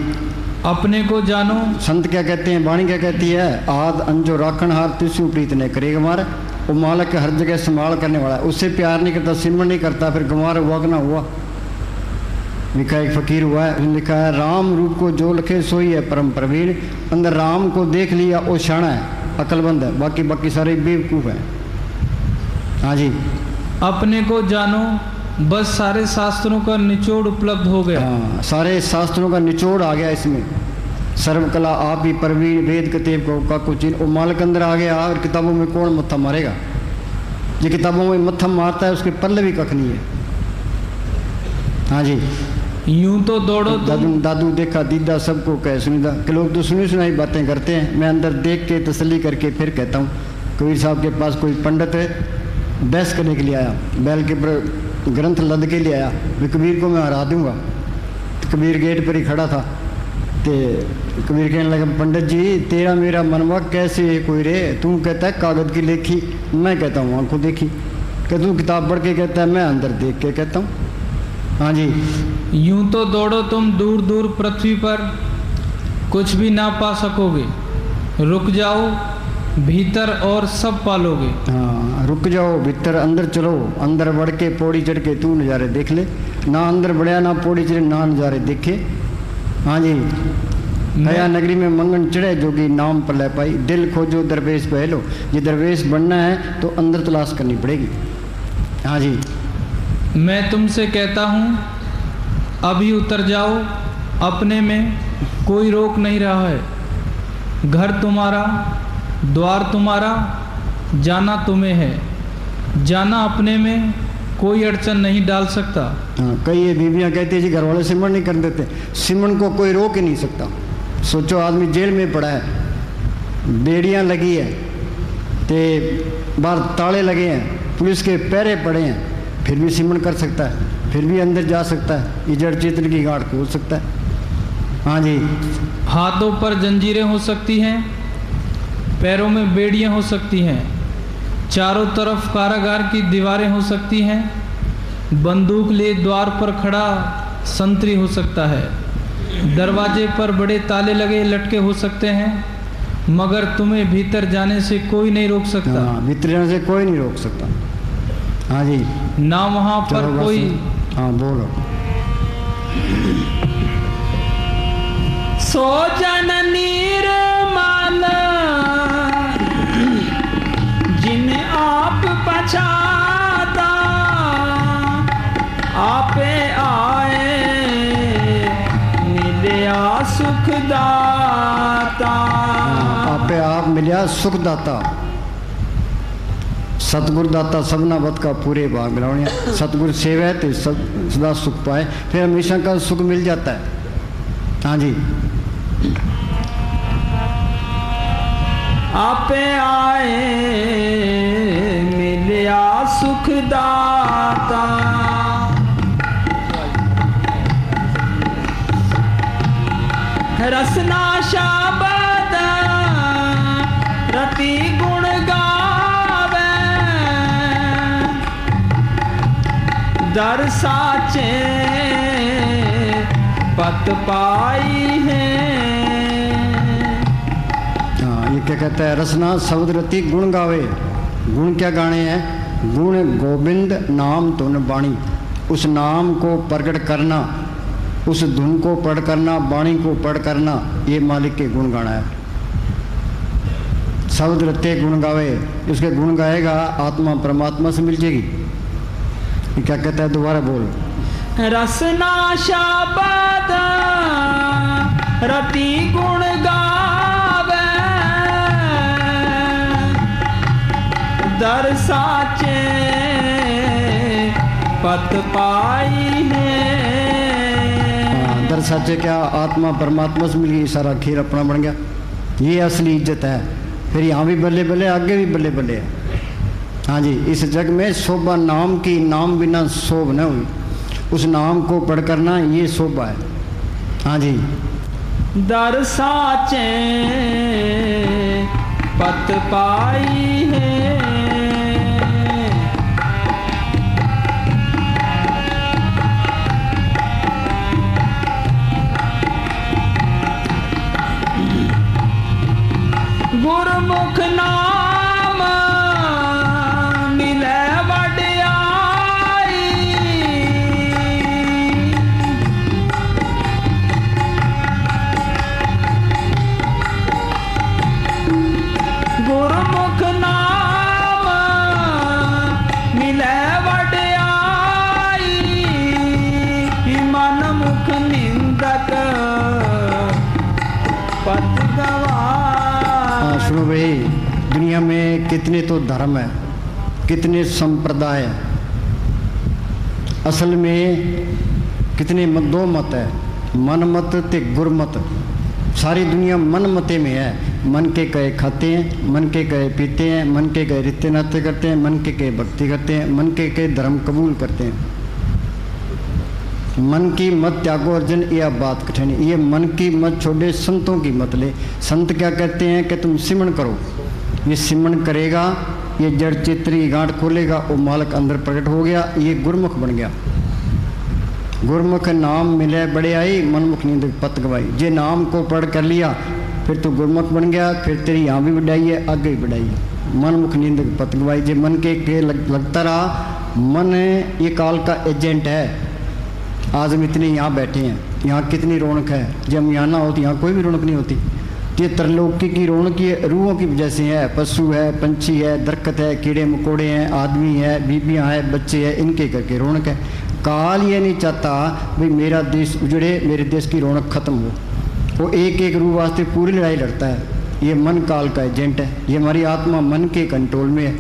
अपने को जानो। संत क्या कहते हैं, वाणी क्या कहती है? आद अंजो राखण हार तिसु प्रीत ने करेगा मार। वो मालक हर जगह संभाल करने वाला है, उससे प्यार नहीं करता, सिमरन नहीं करता, फिर गंवार हुआ कि ना हुआ। लिखा एक फकीर हुआ है, लिखा है राम रूप को जो लखे सोई है परम प्रवीण। अंदर राम को देख लिया वो शाना है, अक्लबंद है, बाकी सारे बेवकूफ़ हैं। हाँ जी। अपने को जानो, बस सारे शास्त्रों का निचोड़ उपलब्ध हो गया। हाँ, सारे शास्त्रों का निचोड़ आ गया इसमें। सर्वकला आप ही प्रवीण, वेद कतेब का कुछ वो मालक अंदर आ गया। और किताबों में कौन मत्था मारेगा? जो किताबों में मत्था मारता है उसके पल्ले भी कख नहीं है। हाँ जी। यूं तो दौड़ो दादू देखा दीदा सबको कह सुनीदा कि लोग तो सुनी सुनाई बातें करते हैं। मैं अंदर देख के तसल्ली करके फिर कहता हूँ। कबीर साहब के पास कोई पंडित है, बहस करने के लिए आया, बैल के ऊपर ग्रंथ लद के लिए आया, मैं कबीर को मैं हरा दूंगा। तो कबीर गेट पर ही खड़ा था। तो कबीर कहने लगा, पंडित जी तेरा मेरा मनवा कैसे कोई रे? तू कहता है कागज़ की लेखी, मैं कहता हूँ आंखों देखी। कहता तू किताब पढ़ के कहता है, मैं अंदर देख के कहता हूँ। हाँ जी। यूं तो दौड़ो तुम दूर दूर पृथ्वी पर, कुछ भी ना पा सकोगे। रुक जाओ भीतर और सब पालोगे। हाँ, रुक जाओ भीतर, अंदर चलो। अंदर बढ़ के पौड़ी चढ़ के तू नज़ारे देख ले। ना अंदर बढ़िया ना पौड़ी चढ़े ना नज़ारे देखे। हाँ जी। नया नगरी में मंगन चढ़े जोगी नाम पर ले पाई। दिल खोजो दरवेश पहलो। ये दरवेश बनना है तो अंदर तलाश करनी पड़ेगी। हाँ जी। मैं तुमसे कहता हूँ अभी उतर जाओ अपने में, कोई रोक नहीं रहा है। घर तुम्हारा, द्वार तुम्हारा, जाना तुम्हें है। जाना अपने में कोई अड़चन नहीं डाल सकता। हाँ, कई ये बीवियाँ कहती है जी घर वाले सिमरन नहीं कर देते। सिमरन को कोई रोक ही नहीं सकता। सोचो आदमी जेल में पड़ा है, बेड़ियाँ लगी है, ते बाहर ताले लगे हैं, पुलिस के पहरे पड़े हैं, फिर भी सिमरन कर सकता है, फिर भी अंदर जा सकता है। ये जड़ चेतन की गांठ खोल सकता है। हाँ जी। हाथों पर जंजीरें हो सकती हैं, पैरों में बेड़ियाँ हो सकती हैं, चारों तरफ कारागार की दीवारें हो सकती हैं, बंदूक लिए द्वार पर खड़ा संतरी हो सकता है, दरवाजे पर बड़े ताले लगे लटके हो सकते हैं, मगर तुम्हें भीतर जाने से कोई नहीं रोक सकता। हाँ, भीतर जाने से कोई नहीं रोक सकता। हाँ जी। ना वहाँ पर कोई। हाँ बोलो। सो जन निर्मल जिन आप पछाता, आपे आए मिलिया सुखदाता। आपे आप मिलिया सुखदाता। सतगुरु दाता सबना बद का पूरे भाग मिलावनिया। सतगुरु सेवा तो सदा सुख पाए, फिर हमेशा का सुख मिल जाता है। हाँ जी। आपे आए मिलिया सुखदाता। रसना शाबद दर साचे पत पाई है। हाँ, ये क्या कहता है, रसना शब्द रति गुण गावे। गुण क्या गाने हैं? गुण गोविंद नाम धुन बाणी। उस नाम को प्रकट करना, उस धुन को पढ़ करना, बाणी को पढ़ करना, ये मालिक के गुण गाना है। शब्द रत्ते गुण गावे, उसके गुण गाएगा आत्मा परमात्मा से मिल जाएगी। ये क्या कहता है, दोबारा बोल। रसना शब्द रति गुण गावे, दर साचे पत पाई है। दर साचे क्या, आत्मा परमात्मा से मिल गई, सारा खीर अपना बन गया। ये असली इज्जत है। फिर यहाँ भी बल्ले बल्ले, आगे भी बल्ले बल्ले है। हाँ जी, इस जग में शोभा नाम की, नाम बिना शोभ न हुई। उस नाम को पढ़ करना ये शोभा है। हाँ जी, दर साचे पत पाई है। गुरमुख नाम मिले वड्याई, गुरमुख नाम मिले वड्याई, मन मुख निंदक पत गवाई। सुनो भाई, दुनिया में कितने तो धर्म है, कितने संप्रदाय है। असल में कितने मत, दो मत है, मन मत ते गुरमत। सारी दुनिया मन मते में है। मन के कहे खाते हैं, मन के कहे पीते हैं, मन के कहे रिश्ते नाते करते हैं, मन के कहे भक्ति करते हैं, मन के कहे धर्म कबूल करते हैं। मन की मत त्यागो अर्जुन, यह बात कठिन है। ये मन की मत छोड़े, संतों की मत ले। संत क्या कहते हैं कि तुम सिमरण करो। ये सिमरण करेगा, ये जड़ चित्री गांठ खोलेगा, वो मालक अंदर प्रकट हो गया, ये गुरमुख बन गया। गुरमुख नाम मिले बड़े आई, मनमुख नींद पत गवाई। जे नाम को पढ़ कर लिया फिर तो गुरमुख बन गया, फिर तेरी यहाँ भी बढ़ाई है, आगे भी बढ़ाई है। मनमुख नींद पत गवाई। जे मन के लगता रहा, मन ये काल का एजेंट है। आज हम इतने यहाँ बैठे हैं, यहाँ कितनी रौनक है। जब हम यहाँ ना होती, यहाँ कोई भी रौनक नहीं होती। ये त्रैलोक्य की रौनक ये रूहों की वजह से है। पशु है, पंछी है, दरख्त है, कीड़े मकोड़े हैं, आदमी है, बीबियाँ हैं, बच्चे हैं, इनके करके रौनक है। काल ये नहीं चाहता भाई मेरा देश उजड़े, मेरे देश की रौनक खत्म हो। वो एक एक रूह वास्ते पूरी लड़ाई लड़ता है। ये मन काल का एजेंट है। ये हमारी आत्मा मन के कंट्रोल में है।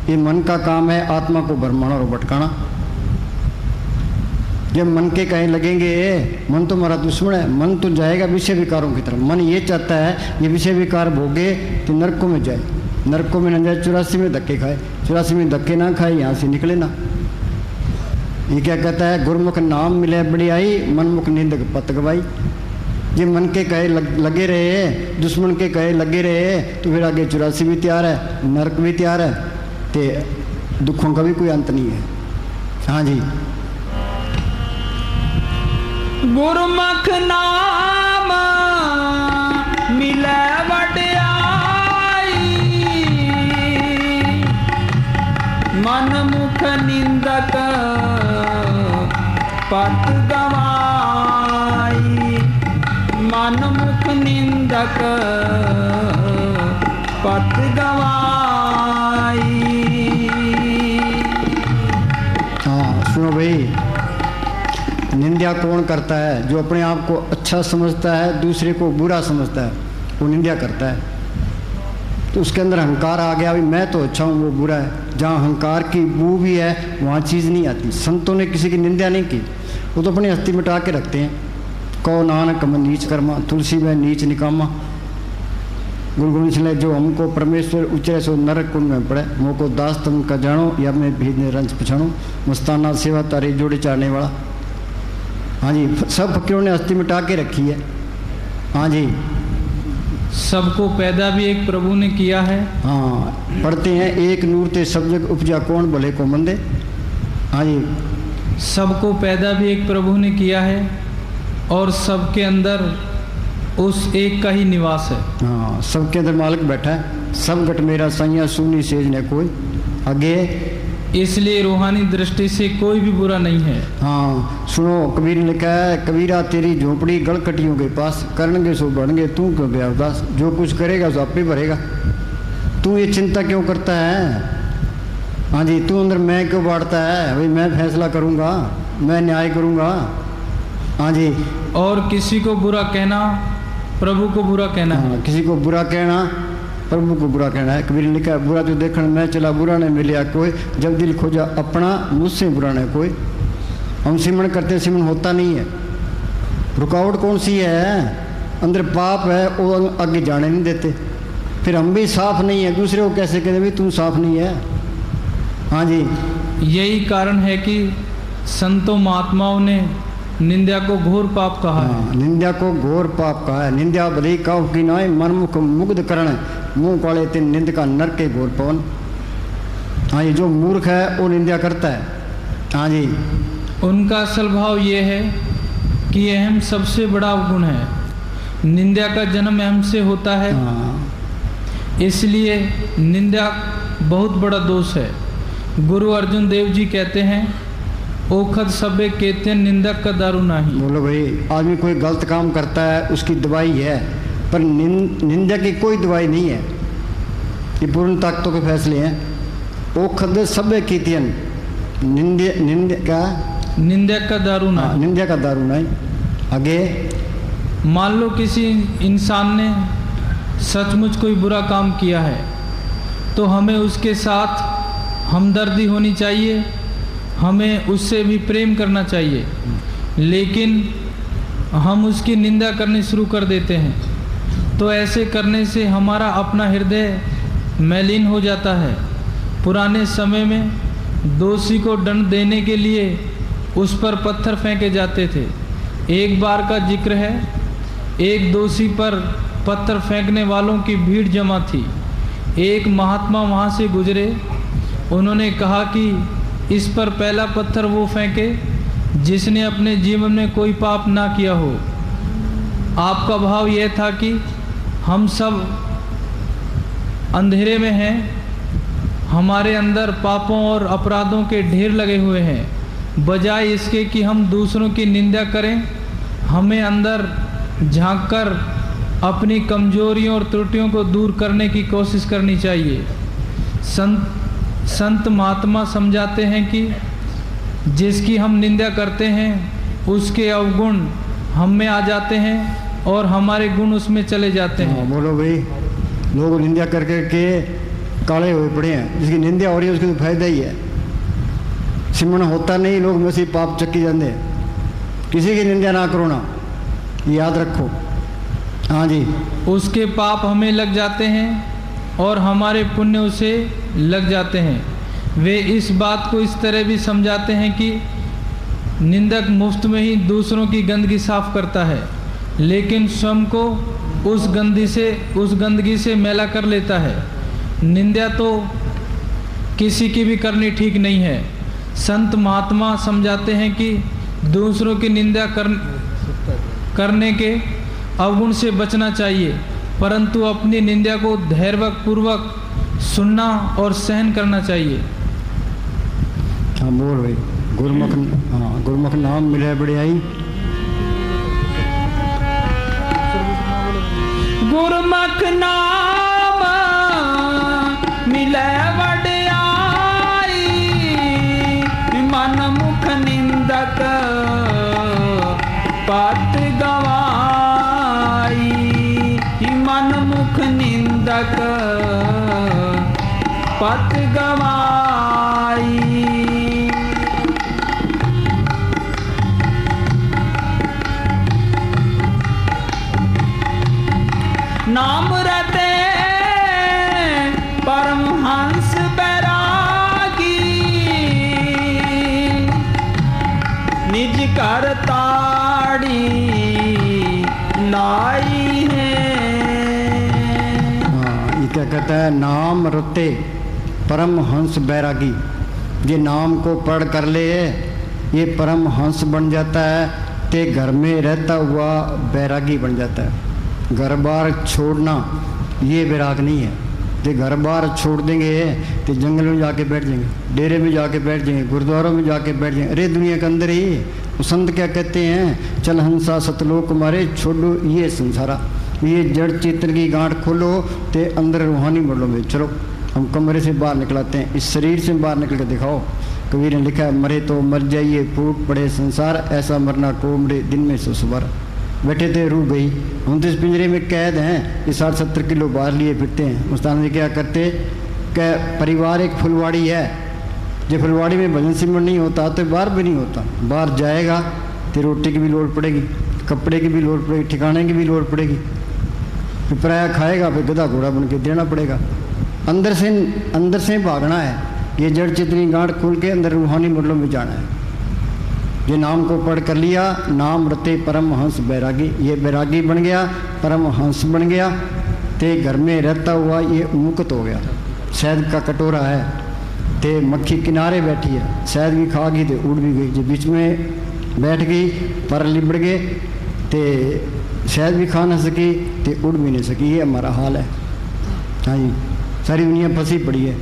ये मन का काम है आत्मा को भरमाना और भटकाना। जब मन के कहीं लगेंगे मन तो हमारा दुश्मन है, मन तो जाएगा विषय विकारों की तरफ। मन ये चाहता है ये विषय विकार भोगे तो नरकों में जाए, नरकों में न जाए, 84 में धक्के खाए, 84 में धक्के ना खाए, यहाँ से निकले ना। ये क्या कहता है, गुरमुख नाम मिले बड़ी आई, मनमुख निंदक पत गवाई। ये मन के कहे लगे रहे, दुश्मन के कहे लगे रहे तो फिर आगे 84 भी तैयार है, नरक भी तैयार है, तो दुखों का भी कोई अंत नहीं है। हाँ जी, गुरमुख नाम मिले वड्याई, मन मुख निंदक पत गवाई, मन मुख निंदक पत गवाई। हाँ सुनो भाई, निंदा कौन करता है? जो अपने आप को अच्छा समझता है, दूसरे को बुरा समझता है, वो निंदा करता है। तो उसके अंदर अहंकार आ गया, भाई मैं तो अच्छा हूँ, वो बुरा है। जहाँ अहंकार की बू भी है वहाँ चीज़ नहीं आती। संतों ने किसी की निंदा नहीं की, वो तो अपनी हस्ती मिटा के रखते हैं। कौ नानक मन नीच कर्मा, तुलसी में नीच निकामा। गुरु गोविंद सिंह जो हमको परमेश्वर उचरे सो नरक कुंड में पड़े, मोको दास तुम का जानो, या मैं भेद ने रंज पछाणो, मस्ताना सेवा तारे जोड़े चाड़ने वाला। हाँ जी, सब फकीरों ने हस्ती मिटा के रखी है। हाँ जी, सबको पैदा भी एक प्रभु ने किया है। हाँ, पढ़ते हैं एक नूर ते सब जग उपजा कौन भले को मंदे। हाँ जी, सबको पैदा भी एक प्रभु ने किया है और सबके अंदर उस एक का ही निवास है। हाँ, सबके अंदर मालिक बैठा है। सब गट मेरा सैया सुनी सेज ने कोई आगे, इसलिए रूहानी दृष्टि से कोई भी बुरा नहीं है। हाँ सुनो, कबीर ने लिखा है, कबीरा तेरी झोपड़ी गलकटियों के पास, करनगे सो बढ़ेंगे तू क्यों गया उदास, जो कुछ करेगा सो आप ही भरेगा, तू ये चिंता क्यों करता है। हाँ जी, तू अंदर मैं क्यों बांटता है, भाई मैं फैसला करूँगा, मैं न्याय करूँगा। हाँ जी, और किसी को बुरा कहना प्रभु को बुरा कहना है। हाँ, किसी को बुरा कहना प्रभु को बुरा कहना है। कबीर ने लिखा है, बुरा जो देखण मैं चला बुरा ने मिलिया कोई, जब दिल खोजा अपना मुझसे बुरा न कोई। हम सिमरन करते सिमरन होता नहीं है। रुकावट कौन सी है, अंदर पाप है, वो आगे जाने नहीं देते। फिर हम भी साफ नहीं है, दूसरे को कैसे कहते भाई तू साफ नहीं है। हाँ जी, यही कारण है कि संतों महात्माओं ने निंदा को घोर पाप कहा है। हाँ, निंदा को घोर पाप कहा है। निंदा भले काव की नाय मनमुख मुग्ध करण, मुंह काले तिन निंद का नर के घोर पवन। हाँ, ये जो मूर्ख है वो निंदा करता है। हाँ जी, उनका असल भाव ये है कि अहम सबसे बड़ा गुण है। निंदा का जन्म अहम से होता है। हाँ, इसलिए निंदा बहुत बड़ा दोष है। गुरु अर्जुन देव जी कहते हैं, ओखद सबे केते निंदक का दारू नहीं। बोलो भाई, आदमी कोई गलत काम करता है उसकी दवाई है, पर निंदा की कोई दवाई नहीं है। ये पूर्ण ताकतों के फैसले हैं। ओ खद सबे कीतियन निंदा का दारू नहीं। निंदा का दारू नहीं। आगे, मान लो किसी इंसान ने सचमुच कोई बुरा काम किया है तो हमें उसके साथ हमदर्दी होनी चाहिए, हमें उससे भी प्रेम करना चाहिए। लेकिन हम उसकी निंदा करनी शुरू कर देते हैं तो ऐसे करने से हमारा अपना हृदय मैलीन हो जाता है। पुराने समय में दोषी को दंड देने के लिए उस पर पत्थर फेंके जाते थे। एक बार का जिक्र है, एक दोषी पर पत्थर फेंकने वालों की भीड़ जमा थी। एक महात्मा वहाँ से गुजरे। उन्होंने कहा कि इस पर पहला पत्थर वो फेंके जिसने अपने जीवन में कोई पाप ना किया हो। आपका भाव यह था कि हम सब अंधेरे में हैं, हमारे अंदर पापों और अपराधों के ढेर लगे हुए हैं। बजाय इसके कि हम दूसरों की निंदा करें, हमें अंदर झांककर अपनी कमजोरियों और त्रुटियों को दूर करने की कोशिश करनी चाहिए। संत महात्मा समझाते हैं कि जिसकी हम निंदा करते हैं उसके अवगुण हम में आ जाते हैं और हमारे गुण उसमें चले जाते हैं। बोलो भाई, लोग निंदा कर के काले हुए पड़े हैं। जिसकी निंदा हो रही है उसके तो फायदा ही है। सिमरन होता नहीं, लोग में से पाप चक्की जाते। किसी की निंदा ना करो ना, याद रखो। हाँ जी, उसके पाप हमें लग जाते हैं और हमारे पुण्य उसे लग जाते हैं। वे इस बात को इस तरह भी समझाते हैं कि निंदक मुफ्त में ही दूसरों की गंदगी साफ करता है, लेकिन स्वयं को उस गंदगी से मैला कर लेता है। निंदा तो किसी की भी करनी ठीक नहीं है। संत महात्मा समझाते हैं कि दूसरों की निंदा करने के अवगुण से बचना चाहिए, परंतु अपनी निंदा को धैर्यपूर्वक सुनना और सहन करना चाहिए। हाँ बोल भाई, गुरमुख, हाँ गुरमुख नाम मिले बढ़ियाई। गुरमुख नाम मिले बढ़ियाई, मन मुख निंदक पत गवाई। मन मुख निंदक पत गवाई। नाम रते परमहंस बैरागी, निज कर ताड़ी लाई है। हाँ, ये क्या कहता है, नाम रते परमहंस बैरागी। ये नाम को पढ़ कर ले, ये परम हंस बन जाता है, ते घर में रहता हुआ बैरागी बन जाता है। घर बार छोड़ना ये बैराग नहीं है। ते घर बार छोड़ देंगे तो जंगल में जाके बैठ जाएंगे, डेरे में जाके बैठ जाएंगे, गुरुद्वारों में जाके बैठ जाएंगे। अरे दुनिया के अंदर ही वो संत क्या कहते हैं, चल हंसा सतलोक मारे छोड़ो ये संसारा। ये जड़ चेतन की गांठ खोलो ते अंदर रूहानी मंडलों में चलो। हम कमरे से बाहर निकलाते हैं, इस शरीर से बाहर निकल के दिखाओ। कबीर ने लिखा है, मरे तो मर जाइए फूट पड़े संसार, ऐसा मरना को मरे दिन में 100 बार। बैठे थे रूह गई, हम तो इस पिंजरे में कैद हैं, ये 60-70 किलो बाहर लिए फिरते हैं। मुस्तान जी क्या करते, क्या परिवार एक फुलवाड़ी है, जब फुलवाड़ी में भजन सिमरन नहीं होता तो बाहर भी नहीं होता। बाहर जाएगा तो रोटी की भी लोड़ पड़ेगी, कपड़े की भी लोड़ पड़ेगी, ठिकाने की भी लोड़ पड़ेगी, फिर पराया खाएगा, फिर गधा घोड़ा बन के देना पड़ेगा। अंदर से भागना है। ये जड़ चितनी गांठ खोल के अंदर रूहानी मंडलों में जाना है। ये नाम को पढ़ कर लिया, नाम रते परम हंस बैरागी, ये बैरागी बन गया, परम हंस बन गया। ते घर में रहता हुआ ये मुक्त हो गया। शहद का कटोरा है, ते मक्खी किनारे बैठी है, शहद भी खा गई तो उड़ भी गई। जो बीच में बैठ गई, पर लिबड़ गए, ते शहद भी खा ना सकी, ते उड़ भी नहीं सकी। ये हमारा हाल है। हाँ जी, सारी दुनिया फंसी पड़ी है।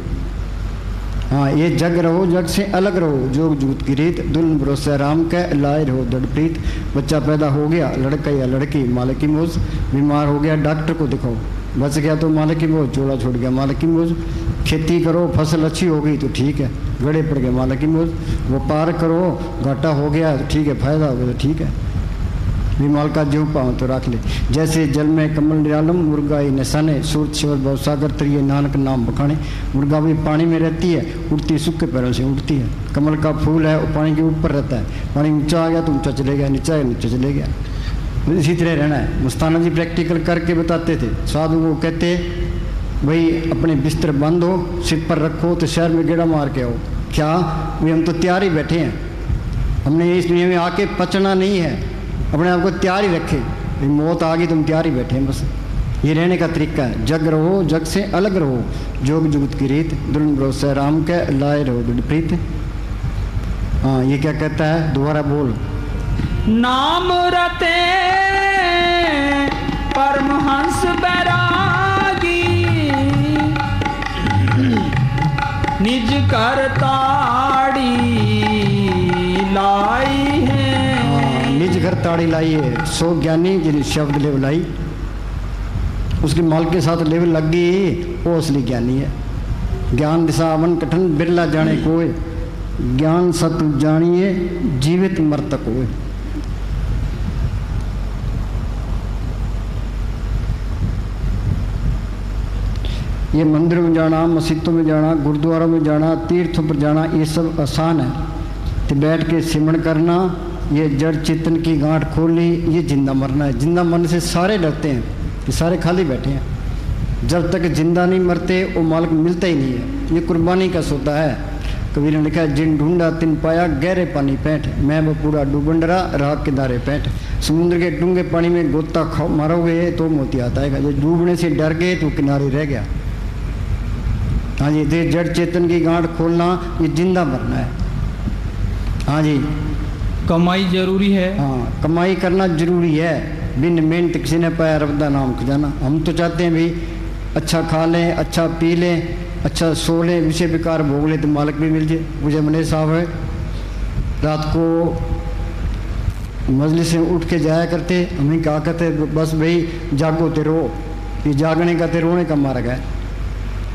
हाँ, ये जग रहो, जग से अलग रहो, जोग जूत की रीत, दुल्हन भरोसे राम के लाए रहो दृढ़ प्रीत। बच्चा पैदा हो गया, लड़का या लड़की मालिक की मौज, बीमार हो गया डॉक्टर को दिखाओ, बच गया तो मालिक की मौज, जोड़ा छोड़ गया मालिक की मौज। खेती करो, फसल अच्छी हो गई तो ठीक है, गड़े पड़ गए मालिक की मौज। व्यापार करो, घाटा हो गया तो ठीक है, फायदा हो गया तो ठीक है, विमाल का जो पाओ तो रख ले। जैसे जल में कमल निरालम, मुर्गा ही नसाने, सूरत शिवर भवसागर तरिए नानक नाम बखाने। मुर्गा भी पानी में रहती है, उड़ती सूखे पैरों से उड़ती है। कमल का फूल है, वो पानी के ऊपर रहता है, पानी ऊंचा आ गया तो ऊंचा चले गया, नीचा गया नीचे चले गया। इसी तरह रहना है। मुस्ताना जी प्रैक्टिकल करके बताते थे। साधु को कहते भाई अपने बिस्तर बंद हो, सिर पर रखो तो शहर में गेड़ा मार के आओ। क्या भाई हम तो तैयार ही बैठे हैं, हमने इस दुनिया में आके पचना नहीं है, अपने आप को तैयार ही रखे। मौत आ गई तुम तैयार ही बैठे हैं, बस ये रहने का तरीका है। जग रहो, जग से अलग रहो, जोग जुगत की रीत, दुल्हन भरोसे राम के लाए रहो दृढ़ प्रीत। हाँ, ये क्या कहता है, दोबारा बोल। नाम रते परमहंस बैरागी, निज कर ताड़ी लाई है। निज घर ताड़ी लाई है। सो ज्ञानी जिन शब्द लेव लाई, उसकी माल के साथ लेव लग गई, वो असली ज्ञानी है। ज्ञान दिशा अवन कठन बिरला जाने कोय, ज्ञान सत जानिए जीवित मर्तक होए। ये मंदिर में जाना, मस्जिदों में जाना, गुरुद्वारों में जाना, तीर्थों पर जाना, ये सब आसान है। तो बैठ के सिमरन करना, ये जड़ चेतन की गांठ खोलनी, ये जिंदा मरना है। जिंदा मरने से सारे डरते हैं, ये सारे खाली बैठे हैं। जब तक जिंदा नहीं मरते वो मालिक मिलता ही नहीं है। ये कुर्बानी का सौदा है। कबीर ने लिखा है, जिन ढूंढा तिन पाया, गहरे पानी पैंठ, मैं वो पूरा डूबन डरा, राह किनारे पैंठ। समुद्र के डूंगे पानी में गोता मारोगे तो मोती आता है, जो डूबने से डर गए तो किनारे रह गया। हाँ जी, तो जड़ चेतन की गांठ खोलना, ये जिंदा मरना है। हाँ जी, कमाई जरूरी है। हाँ, कमाई करना जरूरी है। बिन मेहनत किसी ने पाया रब दा नाम खजाना। हम तो चाहते हैं भी अच्छा खा लें, अच्छा पी लें, अच्छा सो लें, विषय विकार भोग लें तो मालिक भी मिल जाए। मुझे मने साहब है, रात को मजलिस से उठ के जाया करते, हमें कहा करते बस भाई जागो ते रो, ये जागने का ते रोने का मार्ग है।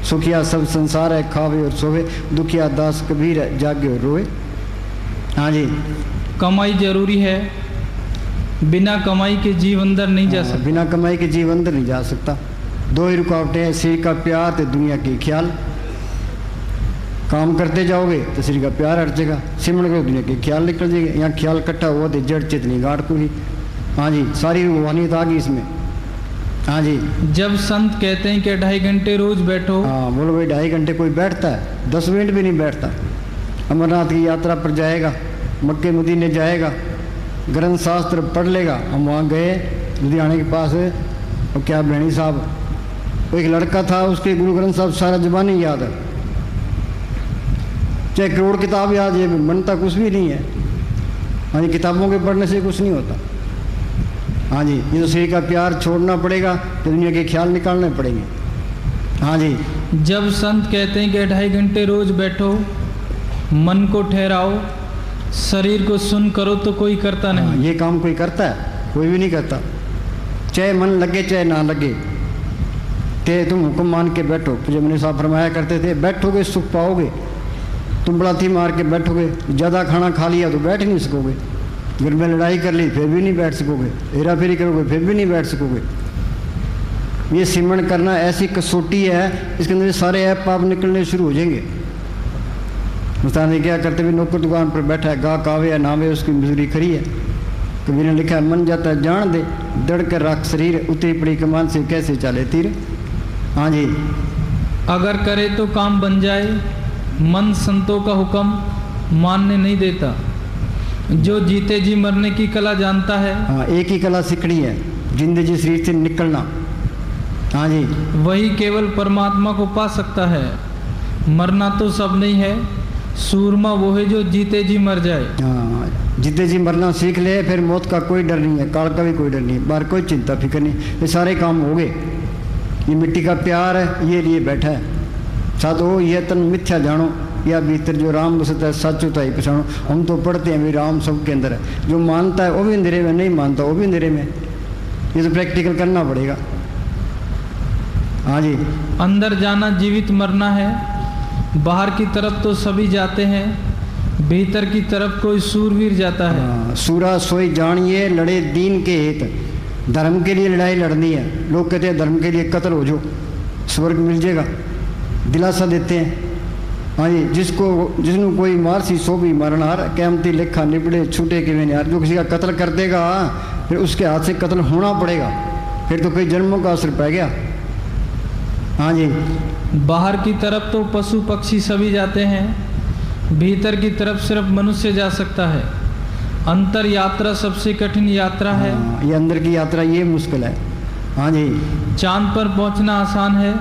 सुखिया सब संसार है, खावे और सोवे, दुखिया दास कबीर है, जागे और रोए। हाँ जी, कमाई जरूरी है, बिना कमाई के जीव अंदर नहीं जा सकता। बिना कमाई के जीव अंदर नहीं जा सकता। दो ही रुकावटें हैं, शरीर का प्यार तो दुनिया की ख्याल। काम करते जाओगे तो शरीर का प्यार हट जाएगा, सिमरण करो दुनिया के ख्याल निकल जाएगा। यहाँ ख्याल इकट्ठा हुआ तो जड़ चेतनी गांठ खुली। हाँ जी, सारी रूहानियत आ गई इसमें। हाँ जी, जब संत कहते हैं कि 2.5 घंटे रोज बैठो, हाँ बोलो भाई 2.5 घंटे कोई बैठता है? 10 मिनट भी नहीं बैठता। अमरनाथ की यात्रा पर जाएगा, मक्के मदीने जाएगा, ग्रंथ शास्त्र पढ़ लेगा। हम वहाँ गए लुधियाने के पास, और क्या बहनी साहब, एक लड़का था, उसके गुरु ग्रंथ साहब सारा ज़बानी याद है, चाहे करोड़ किताब याद है, बनता कुछ भी नहीं है। हाँ जी, किताबों के पढ़ने से कुछ नहीं होता। हाँ जी, ये तो शरीर का प्यार छोड़ना पड़ेगा, तो दुनिया के ख्याल निकालने पड़ेंगे। हाँ जी, जब संत कहते हैं कि 2.5 घंटे रोज बैठो, मन को ठहराओ, शरीर को सुन करो, तो कोई करता नहीं। हाँ, ये काम कोई करता है? कोई भी नहीं करता। चाहे मन लगे चाहे ना लगे, ते तुम हुक्म मान के बैठो। पूज्य मुनि साहब फरमाया करते थे, बैठोगे सुख पाओगे। तुम बड़ाती मार के बैठोगे, ज़्यादा खाना खा लिया तो बैठ नहीं सकोगे। घर में लड़ाई कर ली फिर भी नहीं बैठ सकोगे। हेरा फेरी करोगे फिर भी नहीं बैठ सकोगे। ये सिमरण करना ऐसी कसौटी है, इसके अंदर सारे ऐप पाप निकलने शुरू हो जाएंगे। मुस्तान ने क्या करते हुए नौकर दुकान पर बैठा है, गाहक आवे या ना आवे उसकी मजदूरी खरी है। कबीर ने लिखा है, मन जाता है जान दे, दड़ कर रख शरीर, उतरी पड़ी कमान से कैसे चले तीर। हाँ जी, अगर करे तो काम बन जाए, मन संतों का हुक्म मानने नहीं देता। जो जीते जी मरने की कला जानता है, हाँ, एक ही कला सीखनी है, जिंदगी शरीर से निकलना। हाँ जी, वही केवल परमात्मा को पा सकता है। मरना तो सब नहीं है, सूरमा वो है जो जीते जी मर जाए। हाँ, जीते जी मरना सीख ले, फिर मौत का कोई डर नहीं है, काल का भी कोई डर नहीं है, बाहर कोई चिंता फिक्र नहीं, ये सारे काम हो गए। ये मिट्टी का प्यार है, ये लिए बैठा है। साधो ये तन मिथ्या जानो, या भीतर जो राम बसता है सच होता ही पहचानो। हम तो पढ़ते हैं भी राम सबके अंदर है, जो मानता है वो भी अंधेरे में, नहीं मानता वो भी अंधेरे में। ये तो प्रैक्टिकल करना पड़ेगा। हाँ जी, अंदर जाना जीवित मरना है। बाहर की तरफ तो सभी जाते हैं, भीतर की तरफ कोई सूरवीर जाता है। हाँ, सूरा सोई जानिए लड़े दीन के हित। धर्म के लिए लड़ाई लड़नी है। लोग कहते हैं धर्म के लिए कत्ल हो जाओ, स्वर्ग मिल जाएगा, दिलासा देते हैं। हाँ जी, जिसको कोई मार सी सो भी मरनहार, कैमती लेखा निपड़े छूटे कि नहीं यार। जो किसी का कत्ल कर देगा फिर उसके हाथ से कत्ल होना पड़ेगा, फिर तो कई जन्मों का असर पै गया। हाँ जी, बाहर की तरफ तो पशु पक्षी सभी जाते हैं, भीतर की तरफ सिर्फ मनुष्य जा सकता है। अंतर यात्रा सबसे कठिन यात्रा है। हाँ, ये अंदर की यात्रा ये मुश्किल है। हाँ जी, चांद पर पहुंचना आसान है,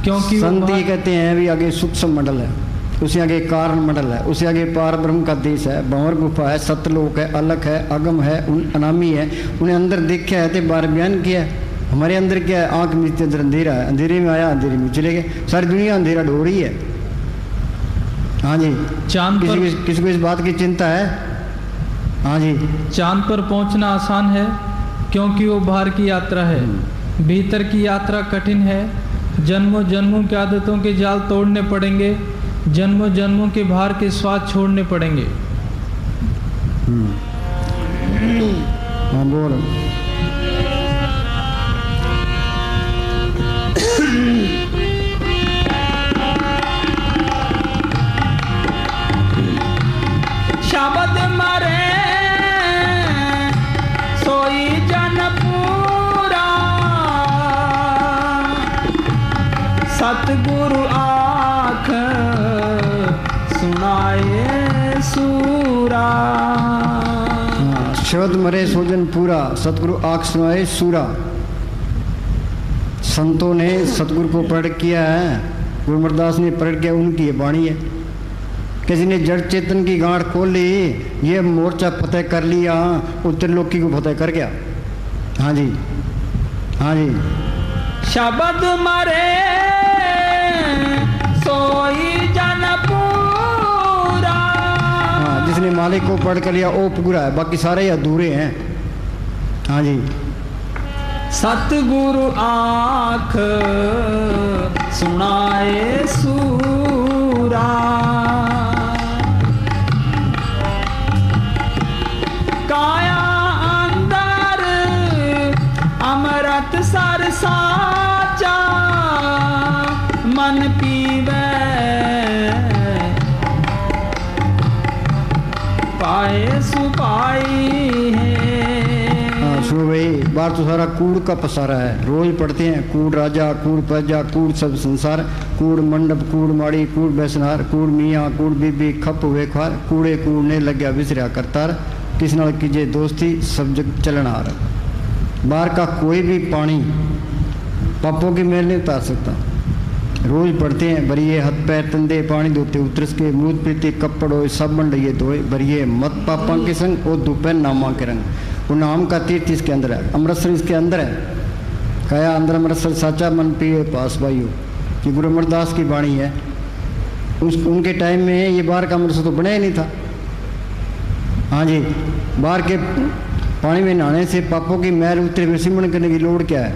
क्योंकि संत ये कहते हैं भी आगे सूक्ष्म मंडल है, उसे आगे कारण मंडल है, उसे आगे पार ब्रह्म का देश है, भंवर गुफा है, सतलोक है, अलख है, अगम है, अनामी है। उन्हें अंदर देखा है तो बार बयान किया है। हमारे अंदर क्या है, आंख में अंदर अंधेरा है, अंधेरे में आया अंधेरे में चले गए, सारी दुनिया अंधेरा ढो रही है। हाँ जी, चांद पर किसी को इस बात की चिंता है? हाँ जी, चांद पर पहुंचना आसान है, क्योंकि वो बाहर की यात्रा है। भीतर की यात्रा कठिन है। जन्मों जन्मों की आदतों के जाल तोड़ने पड़ेंगे, जन्मों जन्मों के बाहर के स्वाद छोड़ने पड़ेंगे। हाँ बोल। शब्द मरे सोई जन पूरा, सतगुरु आँख सुनाए सूरा। शब्द मरे सोजन पूरा, सतगुरु आँख सुनाए सूरा। संतों ने सतगुरु को प्रकट किया है, गुरु अमरदास ने प्रकट किया, उनकी ये वाणी है। किसी ने जड़ चेतन की गांठ खोल ली, ये मोर्चा फतेह कर लिया, उत्तरलोकी को फतेह कर गया। हाँ जी, हाँ जी, शब्द मरे सोई जन पूरा। हाँ, जिसने मालिक को पढ़ कर लिया वो पूरा है, बाकी सारे अधूरे हैं। हाँ जी, सतगुरु आँख सुनाए सूरा। काया अंदर अमृत सर साचा, मन पीवे पाए सुपाई है। सुनो भाई, बाहर तो सारा कूड़ का पसारा है। रोज पढ़ते हैं कूड़ राजा, कूड़ प्रजा, कूड़ सब संसार, कूड़ मंडप, कूड़ माड़ी, कूड़ बैसनार, कूड़ मियाँ, कूड़ बीबी, खप हुए ख्वार, कूड़े कूड़ने लग्या विसरिया करतार, किस नाल कीजे दोस्ती सब जग चलनार। बाहर का कोई भी पानी पापों की मेल नहीं उतार सकता। रोज पढ़ते हैं, भरिए हाथ पैर तंदे पानी धोते उतरस के मूद पीते कपड़ होए साबन लइए धोए, भरिए मत पापा के संग और दोपहर नामा के रंग। वो नाम का तीर्थ इसके अंदर है, अमृतसर इसके अंदर है। कया अंदर अमृतसर साचा मन पिए पास भाइयों, कि गुरु अमरदास की वाणी है। उनके टाइम में ये बाहर का अमृतसर तो बना ही नहीं था। हाँ जी, बाहर के पानी में नहाने से पापों की मैल उतरे हुए सिमरण करने की लोड़ क्या है?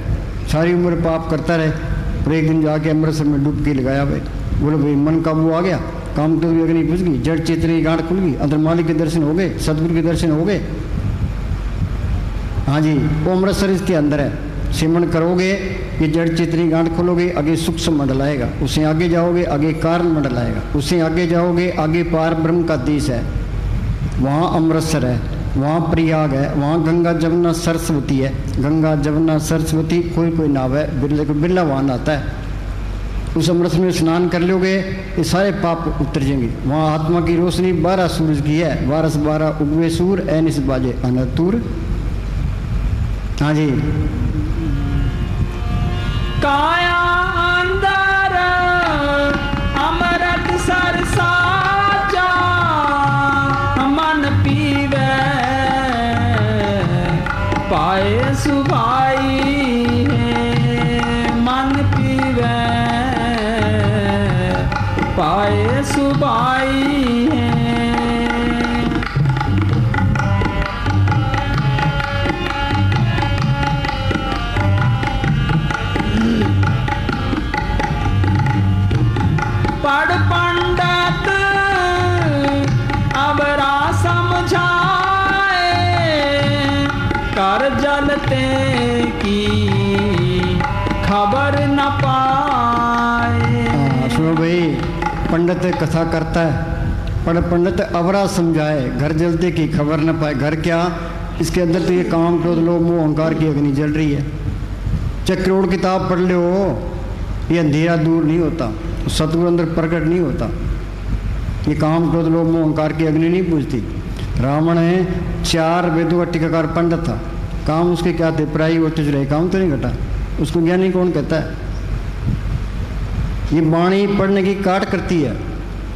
सारी उम्र पाप करता रहे और एक दिन जाके अमृतसर में डुबकी लगाया भाई, बोलो भाई मन काबू आ गया, काम तो भी अग्नि बुझ गई, जड़ चेतनी गांठ खुल गई, अंदर मालिक के दर्शन हो गए, सदगुरु के दर्शन हो गए। हाँ जी, वो अमृतसर इसके अंदर है। सिमरण करोगे ये जड़ चेतनी गांठ खोलोगे, आगे सूक्ष्म मंडल आएगा, उससे आगे जाओगे आगे कारण मंडल आएगा, उससे आगे जाओगे आगे पार ब्रह्म का देश है, वहाँ अमृतसर है, वहाँ प्रयाग है, वहाँ गंगा जमुना सरस्वती है। गंगा जमुना सरस्वती कोई कोई नाव है, बिरले को बिरला वहाँ आता है। उस अमृतसर में स्नान कर लोगे ये सारे पाप उतर जाएंगे। वहाँ आत्मा की रोशनी 12 सूरज की है, 12 से 12 उगवे सूर ऐनिस बाजे अनतूर। हाँ जी, काया अंदर अमृत सर साचा मन पीवे पाए सुभाई मन पीवे पाए सुभाई पढ़ पंडित अबरा समझाए कर जलते की खबर न पाए। सुनो भाई, पंडित कथा करता है, पर पंडित अबरा समझाए घर जलते की खबर न पाए। घर क्या, इसके अंदर तो ये काम क्रोध लोभ मोह अहंकार की अग्नि जल रही है। चाहे करोड़ किताब पढ़ लो, ये अंधेरा दूर नहीं होता, सतगुरु अंदर प्रकट नहीं होता। ये काम क्रोध लोभ मोह अहंकार की अग्नि नहीं पूजती। रावण है 4 वेदों का टीकाकार पंडित था, काम उसके क्या थे? पराई वो तुझ रहे, काम तो नहीं घटा। उसको ज्ञानी कौन कहता है? ये वाणी पढ़ने की काट करती है।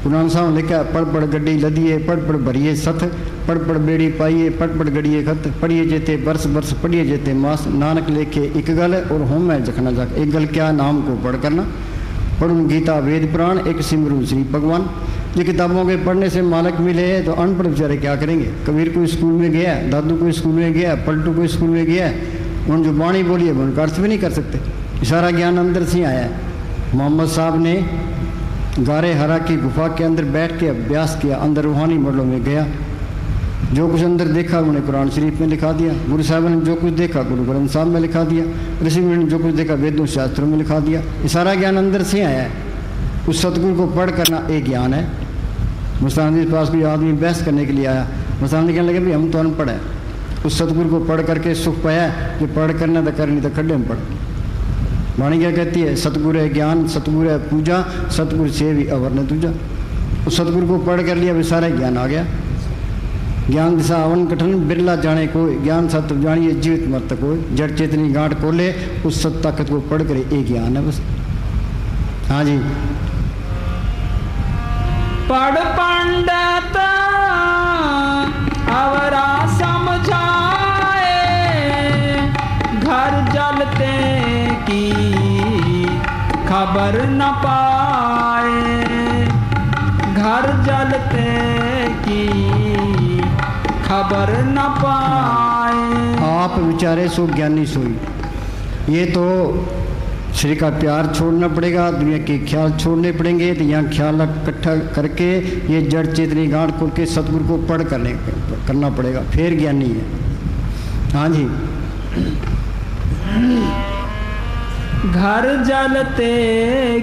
पुराण साहब लिखा है, पढ़ पढ़ गड्डी लदिए पढ़ पढ़ भरिए सथ, पढ़ पढ़ बेड़ी पाइए पढ़ पढ़ गड़िए खत, पढ़िए जेते बरस बरस पढ़िए जेते मास, नानक लेखे एक गल और होम है जखना जख। एक गल क्या? नाम को पढ़ करना, पढ़ूँ गीता वेद पुराण एक सिमरू श्री भगवान। ये किताबों के पढ़ने से मालक मिले तो अनपढ़ बेचारे क्या करेंगे? कबीर कोई स्कूल में गया, दादू कोई स्कूल में गया, पलटू कोई स्कूल में गया, उन जो वाणी बोली है उनका अर्थ भी नहीं कर सकते। सारा ज्ञान अंदर से आया है। मोहम्मद साहब ने गारे हरा की गुफा के अंदर बैठ के अभ्यास किया, अंदर रूहानी मॉडलों में गया, जो कुछ अंदर देखा उन्होंने कुरान शरीफ में लिखा दिया। गुरु साहब ने जो कुछ देखा गुरु ग्रंथ साहब में लिखा दिया। ऋषि ने जो कुछ देखा वेदों शास्त्रों में लिखा दिया। ये सारा ज्ञान अंदर से आया है। उस सतगुरु को पढ़ करना एक ज्ञान है। मुस्तान के पास कोई आदमी बहस करने के लिए आया, मुस्तान कहने लगे भाई हम तो अनपढ़ है। उस सतगुरु को पढ़ करके सुख पाया कि पढ़ करना तो कर नहीं तो खड्डे में पढ़। वाणी क्या कहती है? सतगुरु है ज्ञान, सतगुरु है पूजा, सतगुरु से भी अवर न दूजा। उस सतगुरु को पढ़ कर लिया, वे सारा ज्ञान आ गया। ज्ञान दिशा अवन कठन बिरला जाने कोई, ज्ञान सत्य जानिए जीवित मरत कोई। जड़ चेतनी गांठ खोले उस सत ताकत को पढ़ करे, एक ज्ञान है बस। हाँ जी, पढ़ पंडित अवरा समझाए घर जलते की खबर न पाए। घर जलते की खबर न पाए। आप विचारे सो ज्ञानी सोई। ये तो श्री का प्यार छोड़ना पड़ेगा, दुनिया के ख्याल छोड़ने पड़ेंगे। तो यहाँ ख्याल इकट्ठा करके ये जड़ चेतनी गांठ खोल के सतगुरु को पढ़ करना पड़ेगा, फिर ज्ञानी है। हाँ जी, घर जलते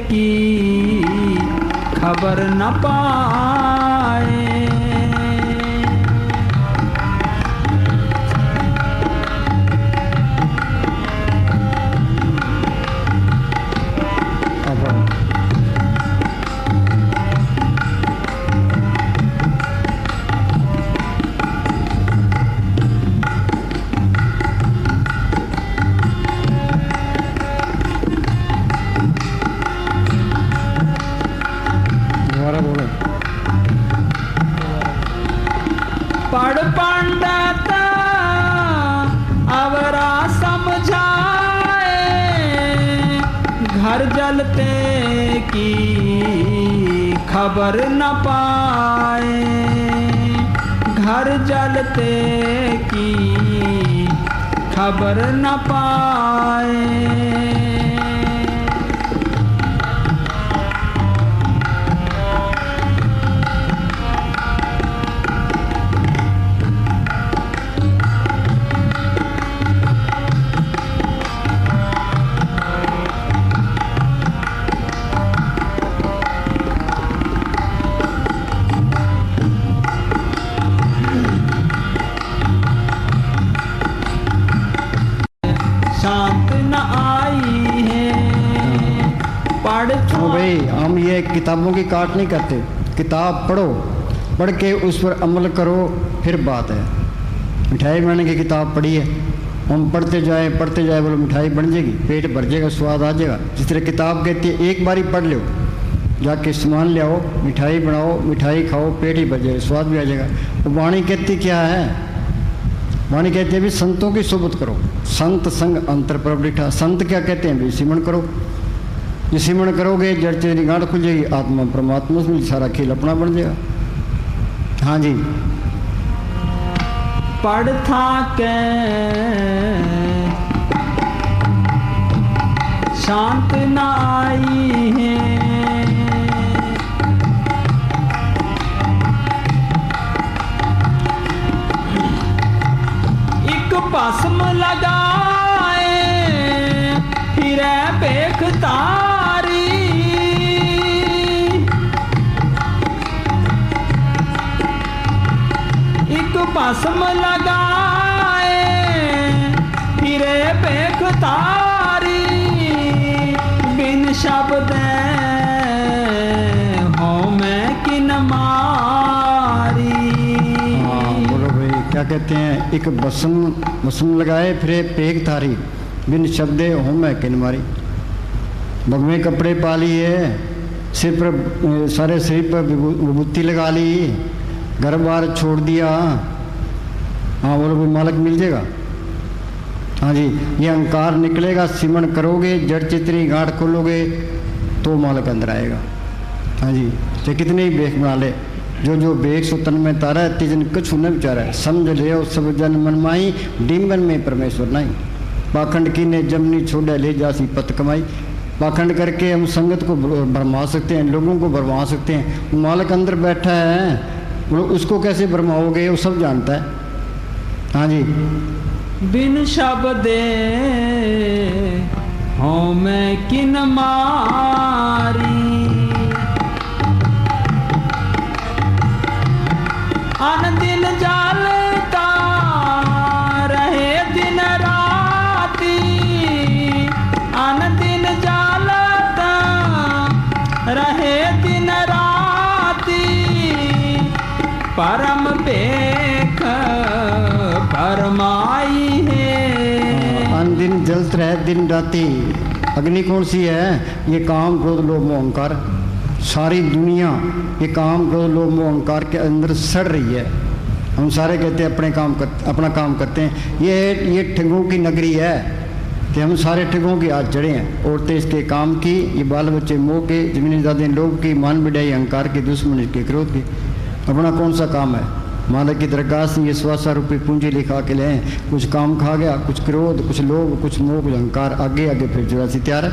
की खबर न पाए। पढ़ पंडित अवरा समझाए, घर जलते की खबर न पाए, घर जलते की खबर न पाए। शांत न आई है पढ़। तो भाई हम ये किताबों की काट नहीं करते, किताब पढ़ो, पढ़ के उस पर अमल करो, फिर बात है। मिठाई बनाने की किताब पढ़ी है, हम पढ़ते जाए बोलो मिठाई बन जाएगी, पेट भर जाएगा, स्वाद आ जाएगा। जिस तरह किताब कहती है एक बारी पढ़ लो, जाके सामान ले आओ, मिठाई बनाओ, मिठाई खाओ, पेट ही भर जाएगा, स्वाद भी आ जाएगा। तो वाणी कहती क्या है? वाणी कहते हैं भी संतों की सोबत करो, संत संग अंतर पर बैठा। संत क्या कहते हैं भी सिमरन करो, ये सिमरन करोगे जड़ तेरी गांठ खुल जाएगी, आत्मा परमात्मा में सारा खेल अपना बन जाएगा। हाँ जी। पढ़ था के शांत न आई है, भस्म लगाए फिर बेख तारी, एक भस्म लगाए फिर बेख तारी, बिन शब्द हो मैं किन मारी। क्या कहते हैं? एक बसम लगाए फिर पेग तारी, बिन शब्दे हो मैं किन मारी। भगवे कपड़े पा लिए, सिर पर सारे शरीर पर विभूति लगा ली, घर बार छोड़ दिया। हाँ बोलो भी मालिक मिल जाएगा। हाँ जी, ये अहंकार निकलेगा, सिमरन करोगे, जड़ चित्री गांठ खोलोगे तो मालिक अंदर आएगा। हाँ जी, चाहे कितने ही बेख बना ले, जो जो बेग सो तन में तारा है, तीजन कछु न विचारा है। समझ ले सब जन मन माही, डिम्बन में परमेश्वर नहीं। पाखंड की ने जमनी छोड़े ले जासी पत कमाई। पाखंड करके हम संगत को भरमा सकते हैं, लोगों को भरमा सकते हैं। मालिक अंदर बैठा है, उसको कैसे भरमाओगे? वो सब जानता है। हाँ जी। बिन शब्दे हो मैं किन मारी, अन दिन जालता रहे दिन राती, अन दिन जालता रहे दिन राती, परम बेख परमाई है। अन दिन जलत रहे दिन राती। अग्नि कौन सी है? ये काम क्रोध लोभ मोह अहंकार। सारी दुनिया ये काम क्रोध लोभ मोह अहंकार के अंदर सड़ रही है। हम सारे कहते हैं अपना काम करते हैं। ये ठगों की नगरी है कि हम सारे ठगों के हाथ जड़े हैं। औरतें इसके काम की, ये बाल बच्चे मोह के, जमीनी जाते लोभ की, मान बिड़ाई अहंकार के, दुश्मन के, क्रोध के। अपना कौन सा काम है? मालिक की दरगाह से ये स्वासा रूपी पूंजी लिखा के लें। कुछ काम खा गया, कुछ क्रोध, कुछ लोभ, कुछ मोह, कुछ अहंकार, आगे आगे फिर चौरासी तैयार है।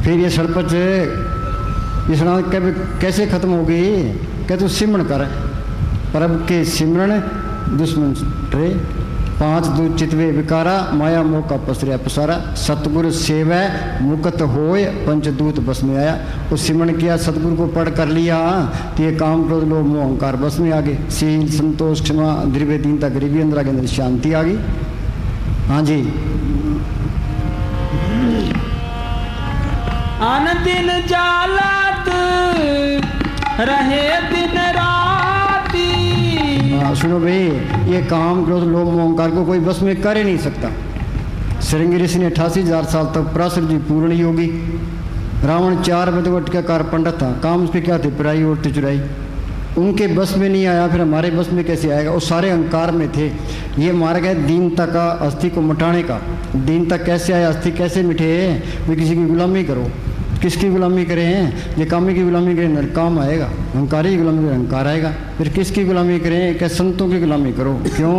फिर ये सरपंच ये सुना कैसे खत्म होगी? क्या तू सिमरन कर, परब के सिमरन दुश्मन रे, 5 दूत चितवे विकारा, माया मोह का पसरिया पसारा। सतगुरु सेवै मुक्त होय, पंचदूत बस में आया। उस सिमरन किया, सतगुरु को पढ़ कर लिया तो ये काम क्रोध लोभ मोह अहंकार बस में आ गए। सील संतोष क्षमा द्रव्य दीनता गरीबी अंदर के अंदर शांति आ गई। हाँ जी। अन दिन जालत रहे दिन राती। सुनो भाई, ये काम क्रोध लोभ मोह अहंकार को कोई बस में कर ही नहीं सकता। श्रृंगी ऋषि ने 88,000 साल तक पराशर जी पूर्ण योगी। रावण 4 बदवट का कार पंडित था। काम उसके क्या थे? पिराई और चुराई। उनके बस में नहीं आया, फिर हमारे बस में कैसे आएगा? वो सारे अहंकार में थे। ये मार्ग है दीनता का, अस्थि को मिटाने का। दीनता कैसे आया, अस्थि कैसे मिटे? वे किसी की गुलामी करो। किसकी गुलामी करें? ये कामी की गुलामी करें नरकाम आएगा, अहंकारी की गुलामी करें अहंकार आएगा। फिर किसकी गुलामी करें? क्या संतों की गुलामी करो। क्यों?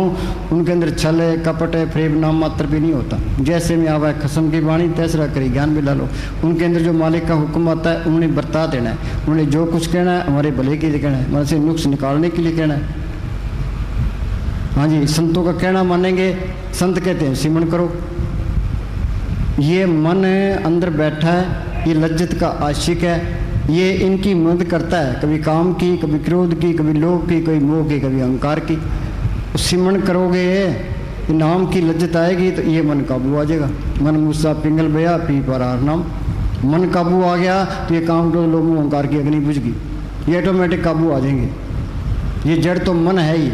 उनके अंदर छल है, कपट है, प्रेम नाम मात्र भी नहीं होता। जैसे में आवा है खसम की वाणी, तैसरा करी ज्ञान भी ला लो। उनके अंदर जो मालिक का हुक्म आता है उन्हें बरता देना है। उन्हें जो कुछ कहना है हमारे भले के लिए कहना है, मन से नुक्स निकालने के लिए कहना है। हाँ जी, संतों का कहना मानेंगे। संत कहते हैं सिमरन करो। ये मन अंदर बैठा है, ये लज्जत का आशिक है, ये इनकी मदद करता है, कभी काम की, कभी क्रोध की, कभी लोभ की, कभी मोह की, कभी अहंकार की। सिमरन करोगे, नाम की लज्जत आएगी तो ये मन काबू आ जाएगा। मन मूसा पिंगल बया पी पर हार नाम। मन काबू आ गया तो ये काम क्रोध लोभ मोह अहंकार की अग्नि बुझ गई, ये ऑटोमेटिक काबू आ जाएंगे। ये जड़ तो मन है ही।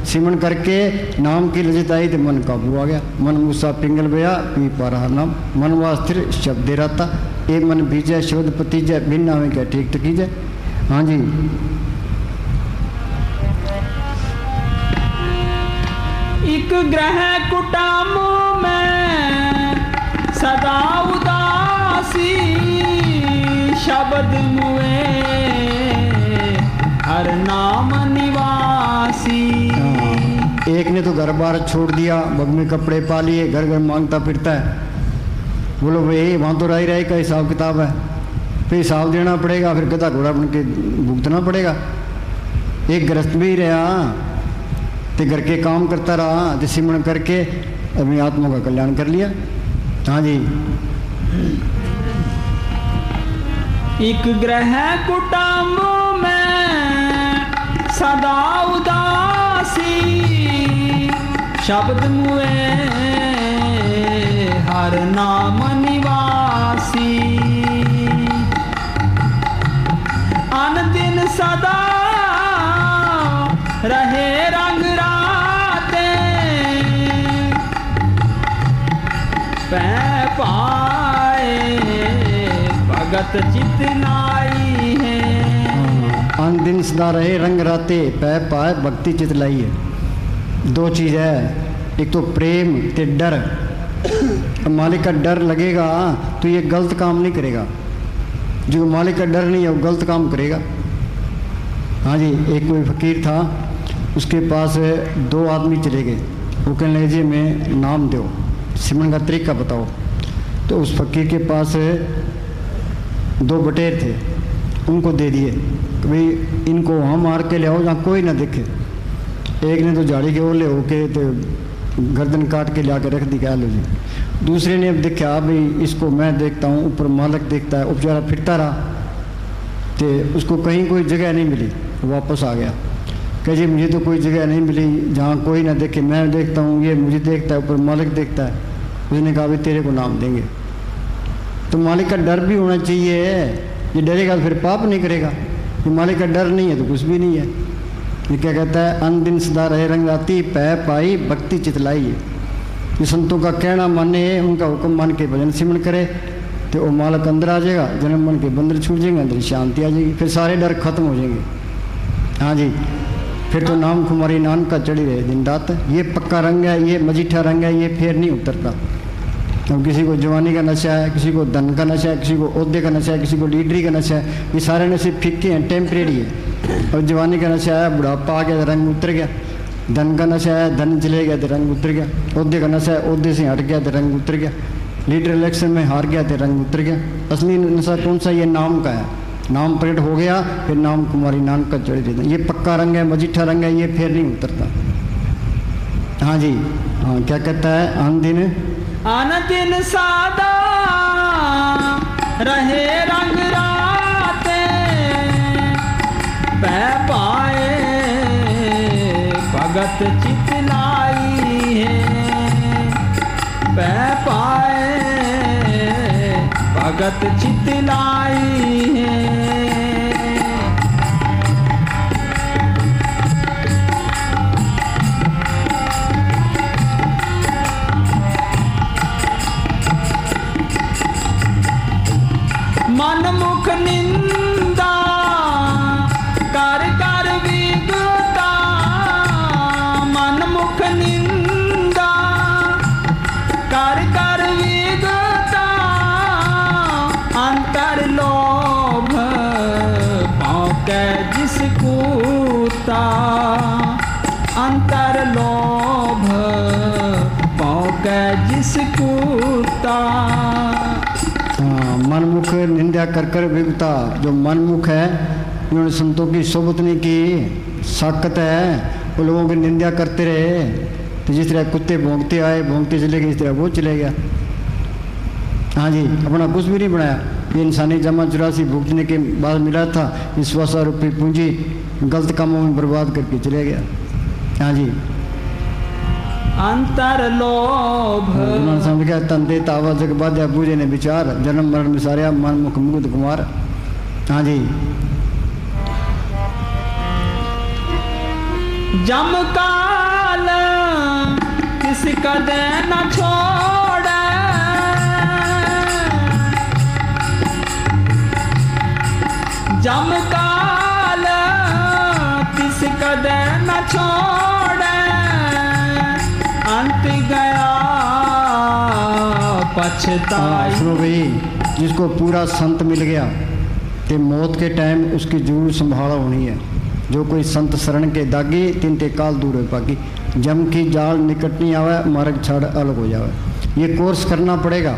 सिमरन करके नाम की लज्जत आई तो मन काबू आ गया। मन मूसा पिंगल बया पी पर हार नाम। मन वा स्थिर शब्द दे रहता, ए मन बीजय शोध पतीजय, बिन नामे क्या ठीक तकीजय। हाँ जी, एक ग्रह कुटाम में सदा उदासी, शब्द मुए हर नाम निवासी। एक ने तो घर बार छोड़ दिया, बग में कपड़े पा लिए, घर घर मांगता फिरता है। बोलो भाई वहाँ तो राई राई का हिसाब किताब है, फिर हिसाब देना पड़ेगा, फिर गधा घोड़ा बन के भुगतना पड़ेगा। एक गृहस्थ भी रहा तो घर के काम करता रहा, तो सिमरन करके अपनी आत्मा का कल्याण कर लिया। हाँ जी, एक ग्रह कुटुंब में सदा उदासी, शब्द मुए हर नाम निवासी। अन दिन सदा रहे रंग राते, पै पाए भगत चितलाई है। अन दिन सदा रहे रंग राते, पै पाए भक्ति चितलाई है। दो चीज़ है, एक तो प्रेम ते डर। मालिक का डर लगेगा तो ये गलत काम नहीं करेगा। जो मालिक का डर नहीं है वो गलत काम करेगा। हाँ जी, एक कोई फकीर था, उसके पास दो आदमी चले गए। वो कहने लगे जी मैं नाम दो, सिमरन का तरीका बताओ। तो उस फकीर के पास दो बटेर थे, उनको दे दिए कि भाई इनको वहाँ मार के ले आओ जहाँ कोई ना देखे। एक ने तो झाड़ी के ओले होके तो गर्दन काट के ला के रख दी, क्या लो जी। दूसरे ने अब देखा भाई इसको मैं देखता हूँ, ऊपर मालिक देखता है, उपचारा फिरता रहा, तो उसको कहीं कोई जगह नहीं मिली, वापस आ गया। कह जी मुझे तो कोई जगह नहीं मिली जहाँ कोई ना देखे, मैं देखता हूँ, ये मुझे देखता है, ऊपर मालिक देखता है। उसने कहा भाई तेरे को नाम देंगे। तो मालिक का डर भी होना चाहिए। ये डरेगा तो फिर पाप नहीं करेगा। ये मालिक का डर नहीं है तो कुछ भी नहीं है। ये क्या कहता है, अन दिन सदा रहे रंग राती, पै पाई भक्ति चितलाई। ये संतों का कहना माने, उनका हुक्म मान के भजन सिमरन करे तो वो मालिक अंदर आ जाएगा, जन्म मन के बंदर छूट जाएंगे, अंदर शांति आ जाएगी, फिर सारे डर खत्म हो जाएंगे। हाँ जी, फिर तो नाम कुमारी नानक का चढ़ी रहे दिन रात। ये पक्का रंग है, ये मजीठा रंग है, ये फिर नहीं उतरता। अब किसी को जवानी का नशा है, किसी को धन का नशा है, किसी को ओहदे का नशा है, किसी को लीडरी का नशा है। ये सारे नशे फिक्के हैं, टेम्परेरी है। और जवानी का नशा है, बुढ़ापा आ गया तो रंग उतर गया। धन का नशा है, धन चले गया तो रंग उतर गया। ओहदे का नशा है, ओहदे से हट गया तो रंग उतर गया। लीडर इलेक्शन में हार गया तो रंग उतर गया। असली नशा कौन सा? ये नाम का है। नाम प्रकट हो गया फिर नाम कुमारी नानक का चढ़ी रहता। ये पक्का रंग है, मजीठा रंग है, ये फिर नहीं उतरता। हाँ जी, हाँ क्या कहता है, आन दिन सादा रहे रंग राते, पै पाए भगत चितलाई है। पै पाए भगत चितलाई है। मन मुख निंदा कर कर भी पछता अंतर लोभ पौके जिस कूता। हाँ, मनमुख निंदा कर कर विगता। जो मनमुख है उन्होंने संतों की सोबत नहीं की, साकत है, वो लोगों की निंदा करते रहे। तो जिस तरह कुत्ते भौंकते आए भौंकते चले गए, इस तरह वो चले गया। हाँ जी, अपना कुछ भी नहीं बनाया। ये इंसानी जमा 84 भुगतने के बाद मिला था, इस 100 रुपये पूंजी गलत कामों में बर्बाद करके चले गया। हाँ जी, अंतर लोभ उन्होंने समझ गया तन दे तावा जग बाध्या बूझे ने विचार, जन्म मरण विसारिया मन मुख मुकुद कुमार। हाँ जी, जम काल किस कदे न छोड़े, जम काल किस कदे न छोड़े, अंत गया पछताई। सुनो भाई, जिसको पूरा संत मिल गया ते मौत के टाइम उसकी जरूर संभाल होनी है। जो कोई संत शरण के दागी तिन ते काल दूर हो पागी, जम की जाल निकट नहीं आवे, मार्ग छाड़ अलग हो जावे। ये कोर्स करना पड़ेगा।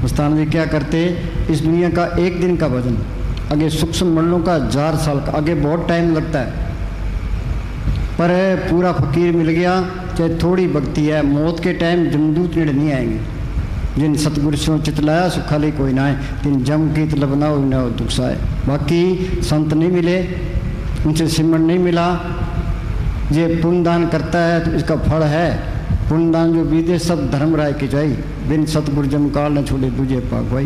उस्ताद जी क्या करते, इस दुनिया का एक दिन का भजन, आगे सूक्ष्म मंडलों का 1000 साल का, आगे बहुत टाइम लगता है। पर पूरा फकीर मिल गया, चाहे थोड़ी भक्ति है, मौत के टाइम जमदूत नेड़े नहीं आएंगे। जिन सतगुरु से चितलाया सुखाली कोई ना है, तिन जम की तलब ना हो न दुख साए। बाकी संत नहीं मिले, उनसे सिमरण नहीं मिला। ये पुण्यदान करता है तो इसका फल है। पुण्यदान जो बीते सब धर्म राय की जाई, बिन सतगुरु जमकाल न छोड़े दूजे पाक भाई।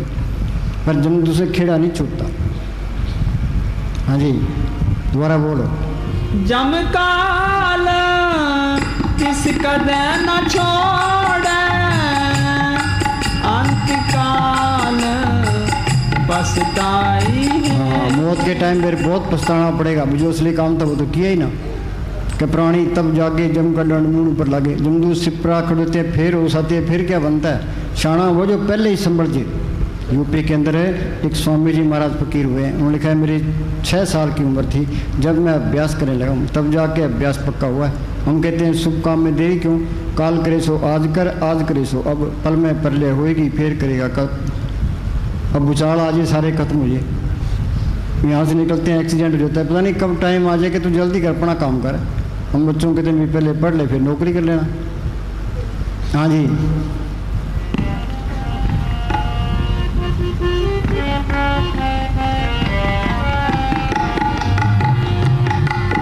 पर जमदू से खेड़ा नहीं छूटता। हाँ जी, दोबारा बोलो। जम काल किस कदे न छोड़े, अंत काल पछताई। हाँ, मौत के टाइम फिर बहुत पछताना पड़ेगा। जो असली काम था वो तो किया ही ना। कि प्राणी तब जागे जम का दंड मुंह ऊपर लागे, जमदू सिपरा खड़ोते फिर उसाते, फिर क्या बनता है शाना वो जो पहले ही संभल जे। यूपी के अंदर एक स्वामी जी महाराज फकीर हुए हैं। उन्होंने लिखा है मेरी 6 साल की उम्र थी जब मैं अभ्यास करने लगा हूँ, तब जाके अभ्यास पक्का हुआ है। हम कहते हैं शुभ काम में देरी क्यों, काल करे सो आज कर, आज करे सो अब, पल में परले होएगी फिर करेगा कब। अब भूचाल आ जाए सारे खत्म हो जाए, यहाँ से निकलते हैं एक्सीडेंट हो जाता है, पता नहीं कब टाइम आ जाए कि तू जल्दी कर अपना काम कर। हम बच्चों के दिन भी पहले पढ़ ले फिर नौकरी कर लेना। हाँ जी,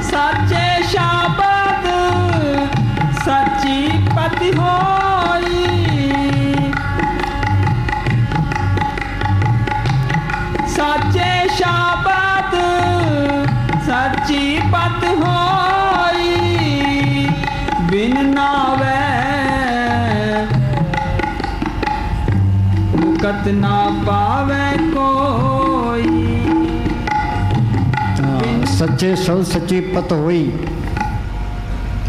सच्चे शाबद सच्ची पति होई, सच्चे शाबद सच्ची पत होई, बिन नावे मुकत ना पावे कोई। सच्चे सब सच्ची पत होई,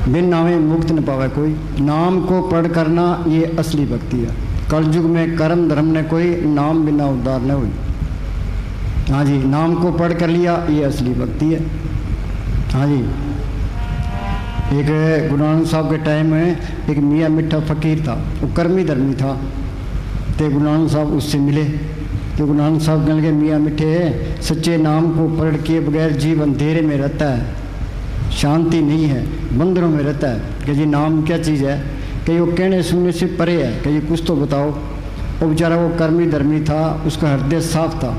बिन नामे मुक्त न पावे कोई। नाम को पढ़ करना ये असली भक्ति है। कलयुग में कर्म धर्म ने कोई, नाम बिना उद्धार न हुई। हाँ जी, नाम को पढ़ कर लिया ये असली भक्ति है। हाँ जी, एक गुरु नानक साहब के टाइम में एक मियाँ मिठा फकीर था, वो कर्मी धर्मी था। तो गुरु नानक साहब उससे मिले तो गुरु नानक साहब कहने लगे मियाँ मिठे, सच्चे नाम को पढ़ के बगैर जीव अंधेरे में रहता है, शांति नहीं है, बंदरों में रहता है। कि जी नाम क्या चीज़ है, कि वो कहने सुनने से परे है, कि जी कुछ तो बताओ। वो बेचारा वो कर्मी धर्मी था, उसका हृदय साफ था,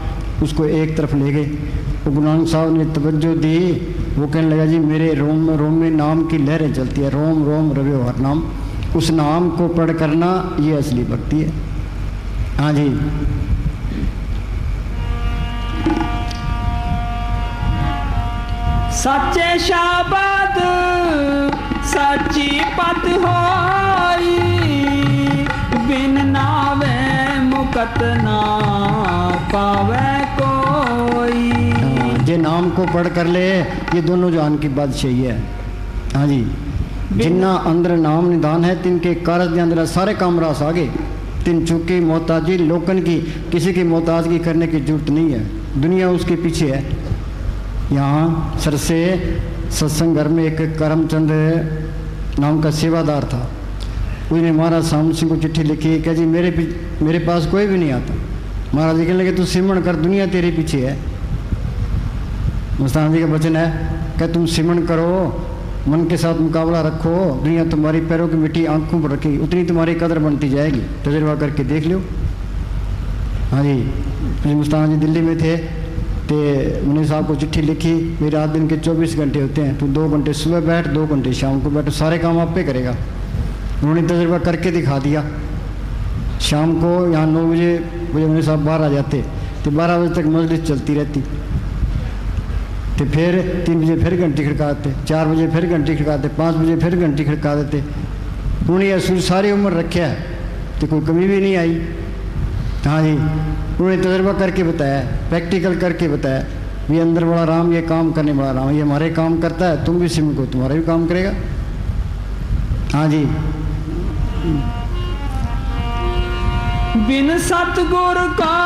उसको एक तरफ ले गए। वो गुरु नानक साहब ने तवज्जो दी, वो कहने लगा जी मेरे रोम रोम में नाम की लहरें चलती है, रोम रोम रवि हर नाम। उस नाम को पढ़ करना ये असली भक्ति है। हाँ जी, सच्चे शाबद सच्ची पत होई, बिन नावे मुकत ना पावे कोई। जे नाम को पढ़ कर ले ये दोनों जान की बादशाही है। हाँ जी, जिन्ना अंदर नाम निदान है तिनके कारज के अंदर सारे काम रास आगे। तिन चुकी मोहताजी लोकन की, किसी की मोहताजगी करने की जरूरत नहीं है, दुनिया उसके पीछे है। यहाँ सर से सत्संग घर में एक करमचंद नाम का सेवादार था। उसने महाराज श्याम सिंह को चिट्ठी लिखी, कह जी मेरे पास कोई भी नहीं आता। महाराज जी कहने लगे तू सिमरण कर, दुनिया तेरे पीछे है। मस्ताना जी का वचन है, क्या तुम सिमरण करो, मन के साथ मुकाबला रखो, दुनिया तुम्हारी पैरों की मिट्टी आंखों पर रखेगी, उतनी तुम्हारी कदर बनती जाएगी। तजुर्बा करके देख लो। हाँ जी, मस्ताना जी दिल्ली में थे तो मुनि साहब को चिट्ठी लिखी, मेरे रात दिन के 24 घंटे होते हैं, तू 2 घंटे सुबह बैठ, 2 घंटे शाम को बैठ, सारे काम आप पे करेगा। उन्होंने तजुर्बा करके दिखा दिया। शाम को यहाँ 9 बजे मुनि साहब बाहर आ जाते, तो 12 बजे तक मजलिस चलती रहती। तो फिर 3 बजे फिर घंटी खड़काते, 4 बजे फिर घंटी खड़काते, 5 बजे फिर घंटी खड़का देते। उन्होंने यह सारी उम्र रखा है तो कोई कमी भी नहीं आई। हाँ जी, उन्होंने तजुर्बा करके बताया, प्रैक्टिकल करके बताया, ये अंदर बड़ा राम, ये काम करने बड़ा राम, ये हमारे काम करता है, तुम भी सिम को तुम्हारा भी काम करेगा। हाँ जी, बिन सतगुर का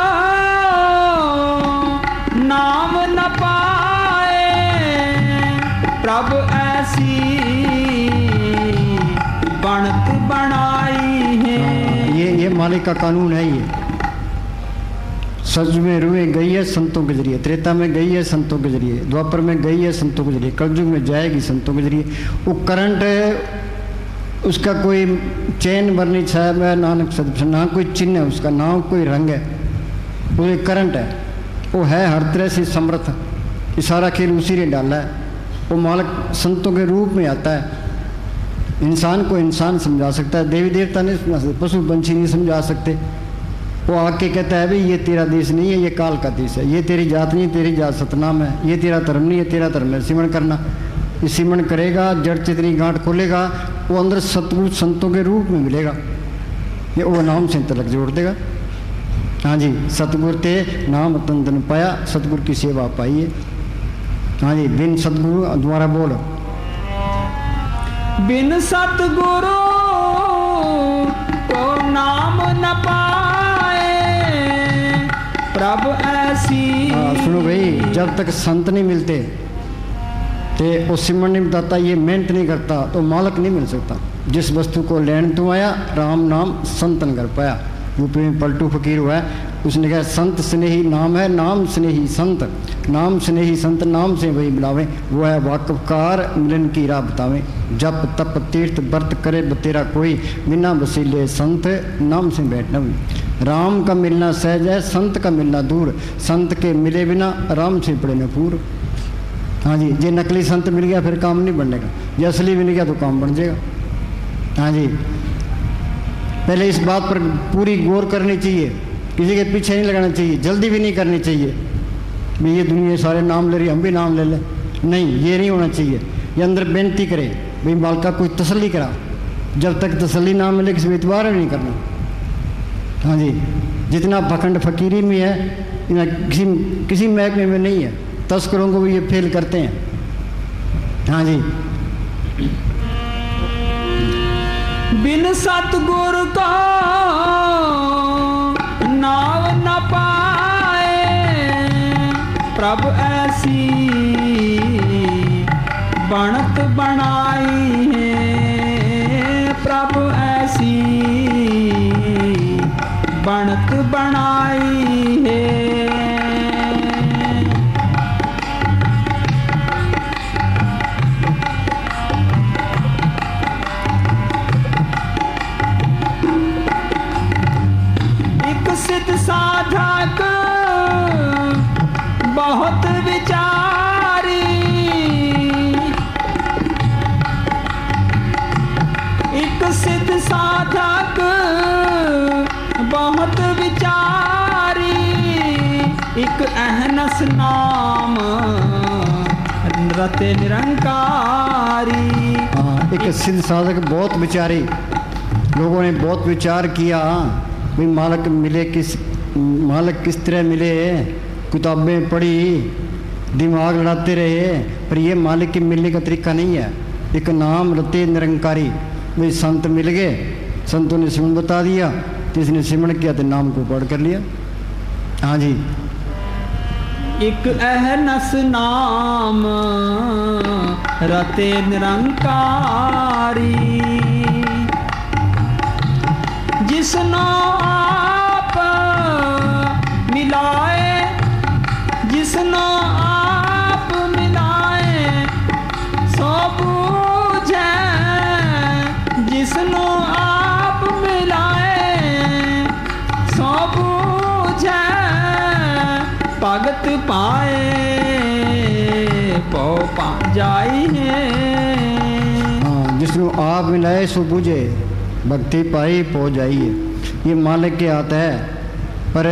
नाम न पाए, प्रभु ऐसी बनत बनाई है। ये मालिक का कानून है। ये सच में रुए गई है संतों के जरिए, त्रेता में गई है संतों के जरिए, द्वापर में गई है संतों के जरिए, कलयुग में जाएगी संतों के जरिए। वो करंट है, उसका कोई चैन बरनी छाया में नानक सद, ना कोई चिन्ह है उसका, ना कोई रंग है, वो एक करंट है। वो है हर तरह से समर्थ, ये सारा खेल उसी ने डाला है। वो मालिक संतों के रूप में आता है, इंसान को इंसान समझा सकता है, देवी देवता नहीं समझा सकते, पशु पंछी नहीं समझा सकते। वो आके कहता है भाई ये तेरा देश नहीं है, ये काल का देश है, ये तेरी जात नहीं, तेरी जात सतनाम है, ये तेरा धर्म नहीं है, तेरा धर्म है। सिमरण करना, ये सिमरण करेगा, जड़ चितनी गांठ खोलेगा, वो अंदर सतगुरु संतों के रूप में मिलेगा, ये वो नाम से तलक जोड़ देगा। हाँ जी, सतगुरु ते नाम तंदन पाया, सतगुरु की सेवा पाइए। हाँ जी, बिन सतगुरु, दोबारा बोल, बिन सतगुरु को नाम न पाए, प्रभु ऐसी। सुनो भाई, जब तक संत नहीं मिलते तो वो सिमरण नहीं बताता, ये मेहनत नहीं करता, तो मालक नहीं मिल सकता। जिस वस्तु को लेने तू आया, राम नाम संतन कर पाया। यूपी में पलटू फकीर हुआ है, उसने कहा संत स्नेही नाम है, नाम स्नेही संत, नाम स्नेही संत, नाम से वही बुलावे, वो है वाकफकार मिलन की राह बतावे। जप तप तीर्थ व्रत करे बतेरा कोई, बिना वसीले संत नाम से बैठना भी। राम का मिलना सहज है, संत का मिलना दूर, संत के मिले बिना राम से पड़े न पूर। हाँ जी, ये नकली संत मिल गया फिर काम नहीं बनने का, ये असली मिल गया तो काम बन जाएगा। हाँ जी, पहले इस बात पर पूरी गौर करनी चाहिए, किसी के पीछे नहीं लगाना चाहिए, जल्दी भी नहीं करनी चाहिए भाई ये दुनिया सारे नाम ले रही, हम भी नाम ले लें, नहीं, ये नहीं होना चाहिए। ये अंदर बेनती करे भाई बालका कोई तसल्ली करा, जब तक तसल्ली ना मिले किसी एतबार नहीं करना। हाँ जी, जितना पखंड फकीरी में है किसी महकमे में नहीं है, तस्करों को भी ये फेल करते हैं। हाँ जी, बिन सतगुर का नाम न पाए, प्रभु ऐसी बनत बनाई है, प्रभु ऐसी बनत बनाई है। सिद्ध साधक बहुत विचारी, एक सिद्ध साधक बहुत विचारी, एक अहनस नाम रते निरंकारी। एक सिद्ध साधक बहुत विचारी, लोगों ने बहुत विचार किया भाई मालिक किस तरह मिले, किताबें पढ़ी, दिमाग लड़ाते रहे, पर ये मालिक के मिलने का तरीका नहीं है। एक नाम रते निरंकारी, भाई संत मिल गए, संतों ने सिमरण बता दिया, जिसने सिमरण किया तो नाम को पढ़ कर लिया। हाँ जी, एक अहनस नाम रते निरंकारी। जिसनो आप मिलाए, जिसनो आप मिलाए सो बूझे, जिसनो आप मिलाए सो बूझे, भगत पाए पौ पा जाई है। हाँ, जिसको आप मिलाए सो बुझे, भक्ति पाई पो जाइए। ये मालिक के हाथ है, पर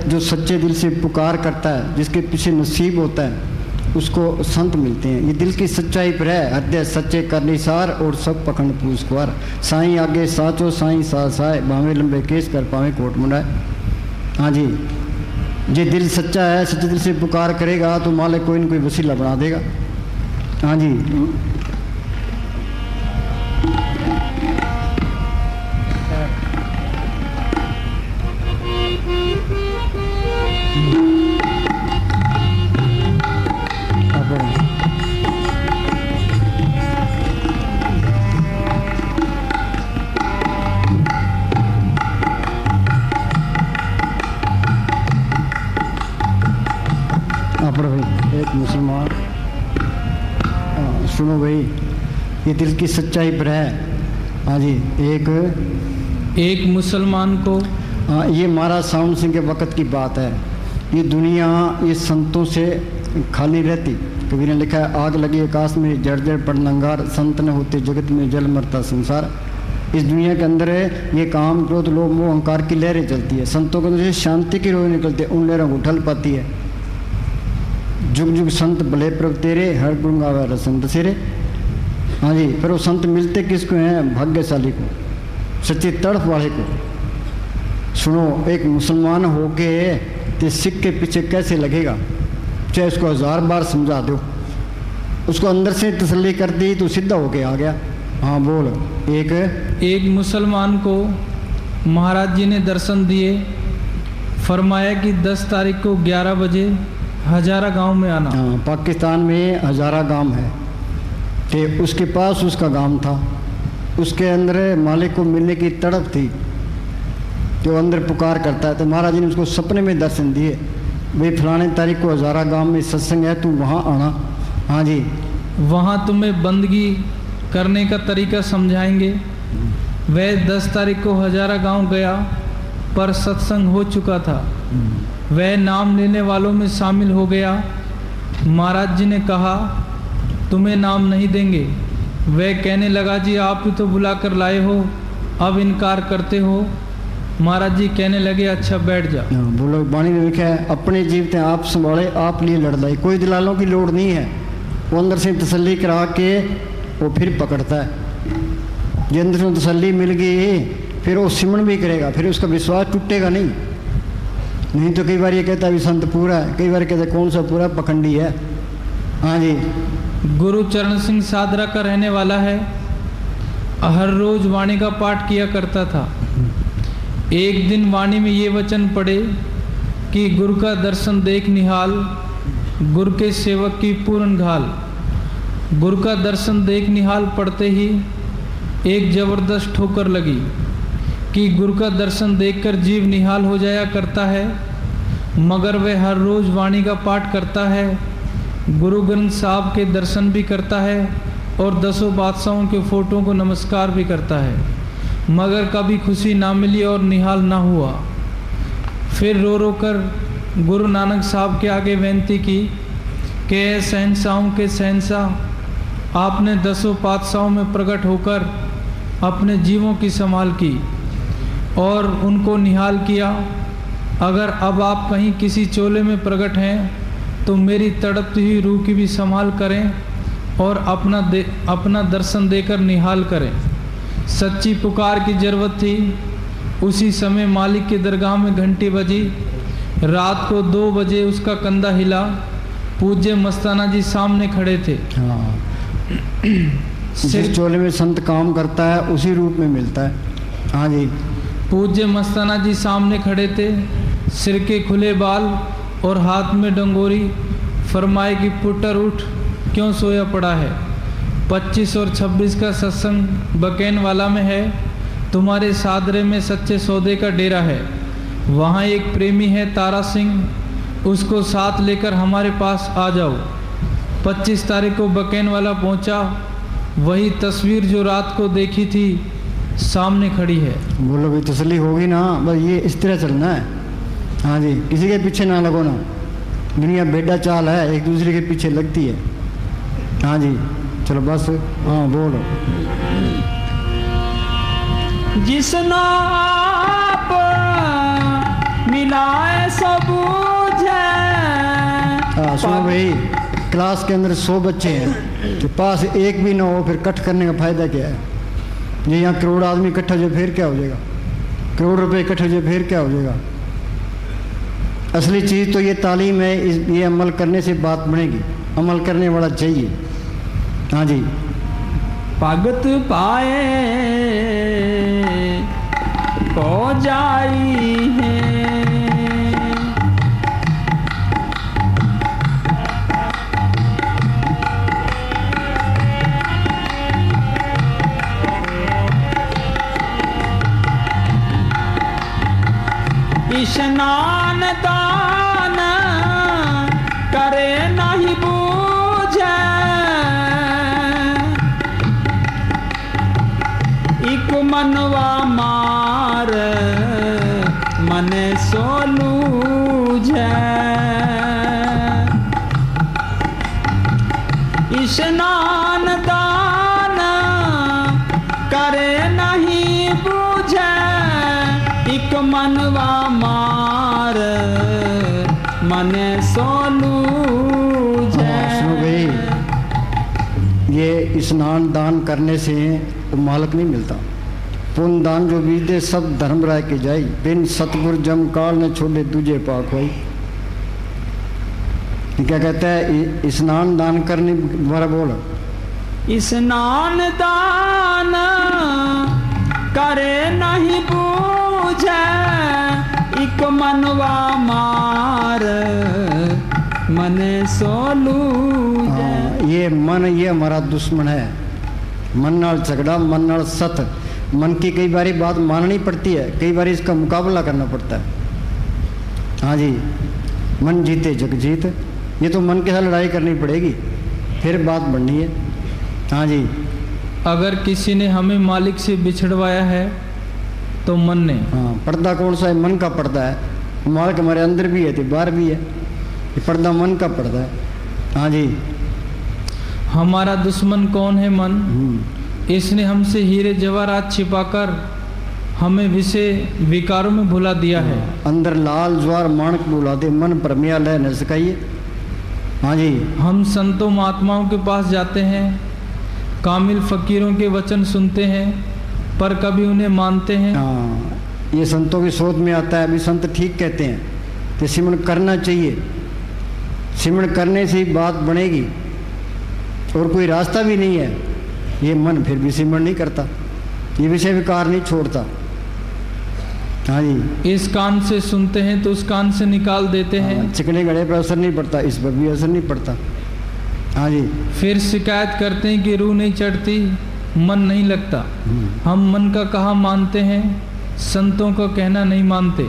जो सच्चे दिल से पुकार करता है, जिसके पीछे नसीब होता है, उसको संत मिलते हैं। ये दिल की सच्चाई पर है। हृदय सच्चे करनी सार और सब पखंड पूछवार। साईं आगे साचो साईं सा साए, भावे लंबे केस कर पावे कोट मुंडाए। हाँ जी, ये दिल सच्चा है, सच्चे दिल से पुकार करेगा तो मालिक कोई न कोई वसीला बना देगा। हाँ जी, एक मुसलमान, सुनो भाई, ये दिल की सच्चाई पर है। हाँ जी, एक मुसलमान को, हाँ, ये महाराज साउंड सिंह के वक़्त की बात है। ये दुनिया ये संतों से खाली रहती। कबीर ने लिखा है, आग लगी आकाश में जड़ जड़ पड़ नंगार, संत न होते जगत में जल मरता संसार। इस दुनिया के अंदर ये काम क्रोध लोभ मोह अहंकार की लहरें चलती है। संतों के अंदर से शांति की रोज निकलती है, उन लहरों को उठल पाती है। जुग जुग संत भले प्रभ तेरे, हर गुण गावे रसन दसेरे। हाँ जी, पर वो संत मिलते किसको हैं? भाग्यशाली को, सच्ची तड़फ वाले को। सुनो, एक मुसलमान होके तो सिख के पीछे कैसे लगेगा? चाहे उसको 1000 बार समझा दो, उसको अंदर से तसल्ली कर दी तो सीधा होके आ गया। हाँ बोल। एक मुसलमान को महाराज जी ने दर्शन दिए, फरमाया कि 10 तारीख को 11 बजे हजारा गांव में आना। हाँ, पाकिस्तान में हजारा गांव है कि उसके पास उसका गांव था। उसके अंदर मालिक को मिलने की तड़प थी, जो अंदर पुकार करता है। तो महाराज जी ने उसको सपने में दर्शन दिए, भाई फलाने तारीख को हजारा गांव में सत्संग है, तू वहाँ आना। हाँ जी, वहाँ तुम्हें बंदगी करने का तरीका समझाएंगे। वह 10 तारीख को हजारा गांव गया, पर सत्संग हो चुका था। वह नाम लेने वालों में शामिल हो गया। महाराज जी ने कहा, तुम्हें नाम नहीं देंगे। वह कहने लगा, जी आप ही तो बुला कर लाए हो, अब इनकार करते हो। महाराज जी कहने लगे, अच्छा बैठ जा। बोलो, वाणी में लिखा है, अपने जीवते आप संभाले, आप लिए लड़दाई। कोई दलालों की लोड़ नहीं है। वो अंदर से तसल्ली करा के वो फिर पकड़ता है। जो अंदर से तसल्ली मिल गई, फिर वो सिमरण भी करेगा, फिर उसका विश्वास टूटेगा नहीं। नहीं तो कई बार ये कहता है भी संत पूरा है, कई बार कहता है कौन सा पूरा, पखंडी है। हाँ जी, गुरु चरण सिंह सादरा का रहने वाला है। हर रोज वाणी का पाठ किया करता था। एक दिन वाणी में ये वचन पढ़े कि गुरु का दर्शन देख निहाल, गुरु के सेवक की पूर्ण घाल। गुरु का दर्शन देख निहाल पढ़ते ही एक जबरदस्त ठोकर लगी कि गुरु का दर्शन देखकर जीव निहाल हो जाया करता है, मगर वह हर रोज़ वाणी का पाठ करता है, गुरु ग्रंथ साहब के दर्शन भी करता है और 10 बादशाहों के फ़ोटो को नमस्कार भी करता है, मगर कभी खुशी ना मिली और निहाल ना हुआ। फिर रो रो कर गुरु नानक साहब के आगे विनती की कि शहंशाहों के शहंशाह, आपने 10 बादशाहों में प्रकट होकर अपने जीवों की संभाल की और उनको निहाल किया। अगर अब आप कहीं किसी चोले में प्रकट हैं तो मेरी तड़पती हुई रूह की भी संभाल करें और अपना दर्शन देकर निहाल करें। सच्ची पुकार की ज़रूरत थी। उसी समय मालिक की दरगाह में घंटी बजी। रात को 2 बजे उसका कंधा हिला। पूज्य मस्ताना जी सामने खड़े थे। हाँ, जिस चोले में संत काम करता है उसी रूप में मिलता है। हाँ जी, पूज्य मस्ताना जी सामने खड़े थे, सिर के खुले बाल और हाथ में डंगोरी। फरमाए कि पुत्र उठ, क्यों सोया पड़ा है? 25 और 26 का सत्संग बकैन वाला में है। तुम्हारे सादरे में सच्चे सौदे का डेरा है। वहाँ एक प्रेमी है तारा सिंह, उसको साथ लेकर हमारे पास आ जाओ। 25 तारीख को बकैन वाला पहुँचा। वही तस्वीर जो रात को देखी थी सामने खड़ी है। बोलो भाई, तसल्ली होगी ना? बस ये इस तरह चलना है। हाँ जी, किसी के पीछे ना लगो ना। दुनिया बेड़ा चाल है, एक दूसरे के पीछे लगती है। हाँ जी, चलो बस। हाँ बोलो। जिसना आप मिलाए सब बुझे। हाँ सुनो भाई, क्लास के अंदर 100 बच्चे हैं, तो पास एक भी ना हो, फिर कट करने का फायदा क्या है? ये यहाँ करोड़ आदमी इकट्ठा हो जाए फिर क्या हो जाएगा? करोड़ रुपए इकट्ठे हो जाए फिर क्या हो जाएगा? असली चीज़ तो ये तालीम है। ये अमल करने से बात बनेगी। अमल करने वाला चाहिए। हाँ जी। भगत पाए को जाई है। स्नान दान करे नहीं बूझे। इक मनवा मार मन सोलूझे। स्नान दान करे नहीं बूझे। इक मनवा मार मन सोलूझे। सुनो भाई, ये स्नान दान करने से वो मालक नहीं मिलता। पुण्य दान जो बीज दे सब धर्म राय के जाई। बिन सतगुर जम काल ने छोड़े तुझे पाक भाई। क्या कहता है? स्नान दान करने द्वारा बोल। स्नान दान करे नहीं बूझे। इक मनवा मार मन सोलूझे। ये मन, ये हमारा दुश्मन है। मन नाल झगड़ा, मन नाल सत। मन की कई बारी बात माननी पड़ती है, कई बारी इसका मुकाबला करना पड़ता है। हाँ जी, मन जीते जग जीत। ये तो मन के साथ लड़ाई करनी पड़ेगी, फिर बात बढ़नी है। हाँ जी। अगर किसी ने हमें मालिक से बिछड़वाया है तो मन ने। हाँ, पर्दा कौन सा है? मन का पर्दा है। मालिक हमारे अंदर भी है तो बाहर भी है। ये पर्दा मन का पर्दा है। हाँ जी। हमारा दुश्मन कौन है? मन। इसने हमसे हीरे जवाहरात छिपाकर हमें विषय विकारों में भुला दिया है। अंदर लाल ज्वार माणक बुला दे, मन परमिया लय न सकाइए। हाँ जी। हम संतों महात्माओं के पास जाते हैं, कामिल फकीरों के वचन सुनते हैं, पर कभी उन्हें मानते हैं। हाँ, ये संतों की सोच में आता है। अभी संत ठीक कहते हैं कि सिमरन करना चाहिए। सिमरन करने से ही बात बनेगी, और कोई रास्ता भी नहीं है। ये मन फिर भी सिमरन नहीं करता, ये विषय विकार नहीं छोड़ता। हाँ जी। इस कान से सुनते हैं तो उस कान से निकाल देते हैं। चिकने गड़े पर असर नहीं पड़ता, इस पर भी असर नहीं पड़ता। हाँ जी। फिर शिकायत करते हैं कि रूह नहीं चढ़ती, मन नहीं लगता। हम मन का कहा मानते हैं, संतों का कहना नहीं मानते।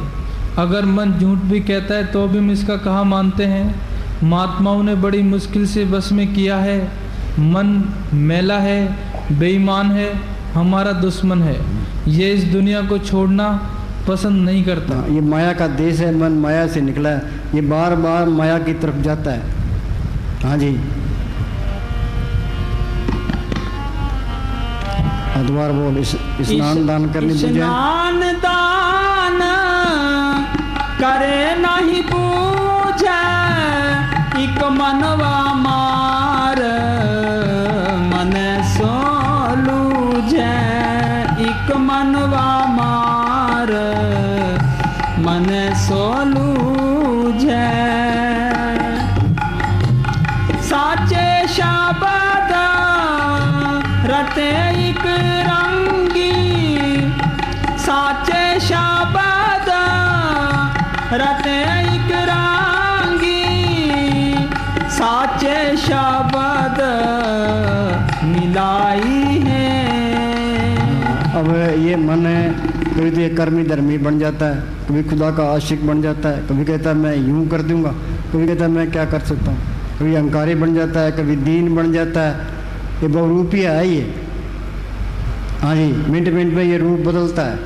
अगर मन झूठ भी कहता है तो भी हम इसका कहा मानते हैं। महात्माओं ने बड़ी मुश्किल से बस में किया है। मन मैला है, बेईमान है, हमारा दुश्मन है। ये इस दुनिया को छोड़ना पसंद नहीं करता। ये माया का देश है। मन माया से निकला है, ये बार बार माया की तरफ जाता है। हाँ जी। दोबारा बोल। स्नान दान करने बुझे। स्नान दान करे नहीं बूझे। इक मनवा मार मन सोलूझे। इक मनवा मार मन सोलूझे। साचे शब्द रते इक रंगी। साचे शब्द रते इक रंगी। साचे शब्द मिलाई है। अब ये मन है, कभी तो ये कर्मी धर्मी बन जाता है, कभी खुदा का आशिक बन जाता है, कभी कहता है मैं यूं कर दूंगा, कभी कहता है मैं क्या कर सकता हूँ, कभी अहंकारी बन जाता है, कभी दीन बन जाता है। ये बहुरूपिया है ये। हाँ जी, मिनट मिनट में ये रूप बदलता है।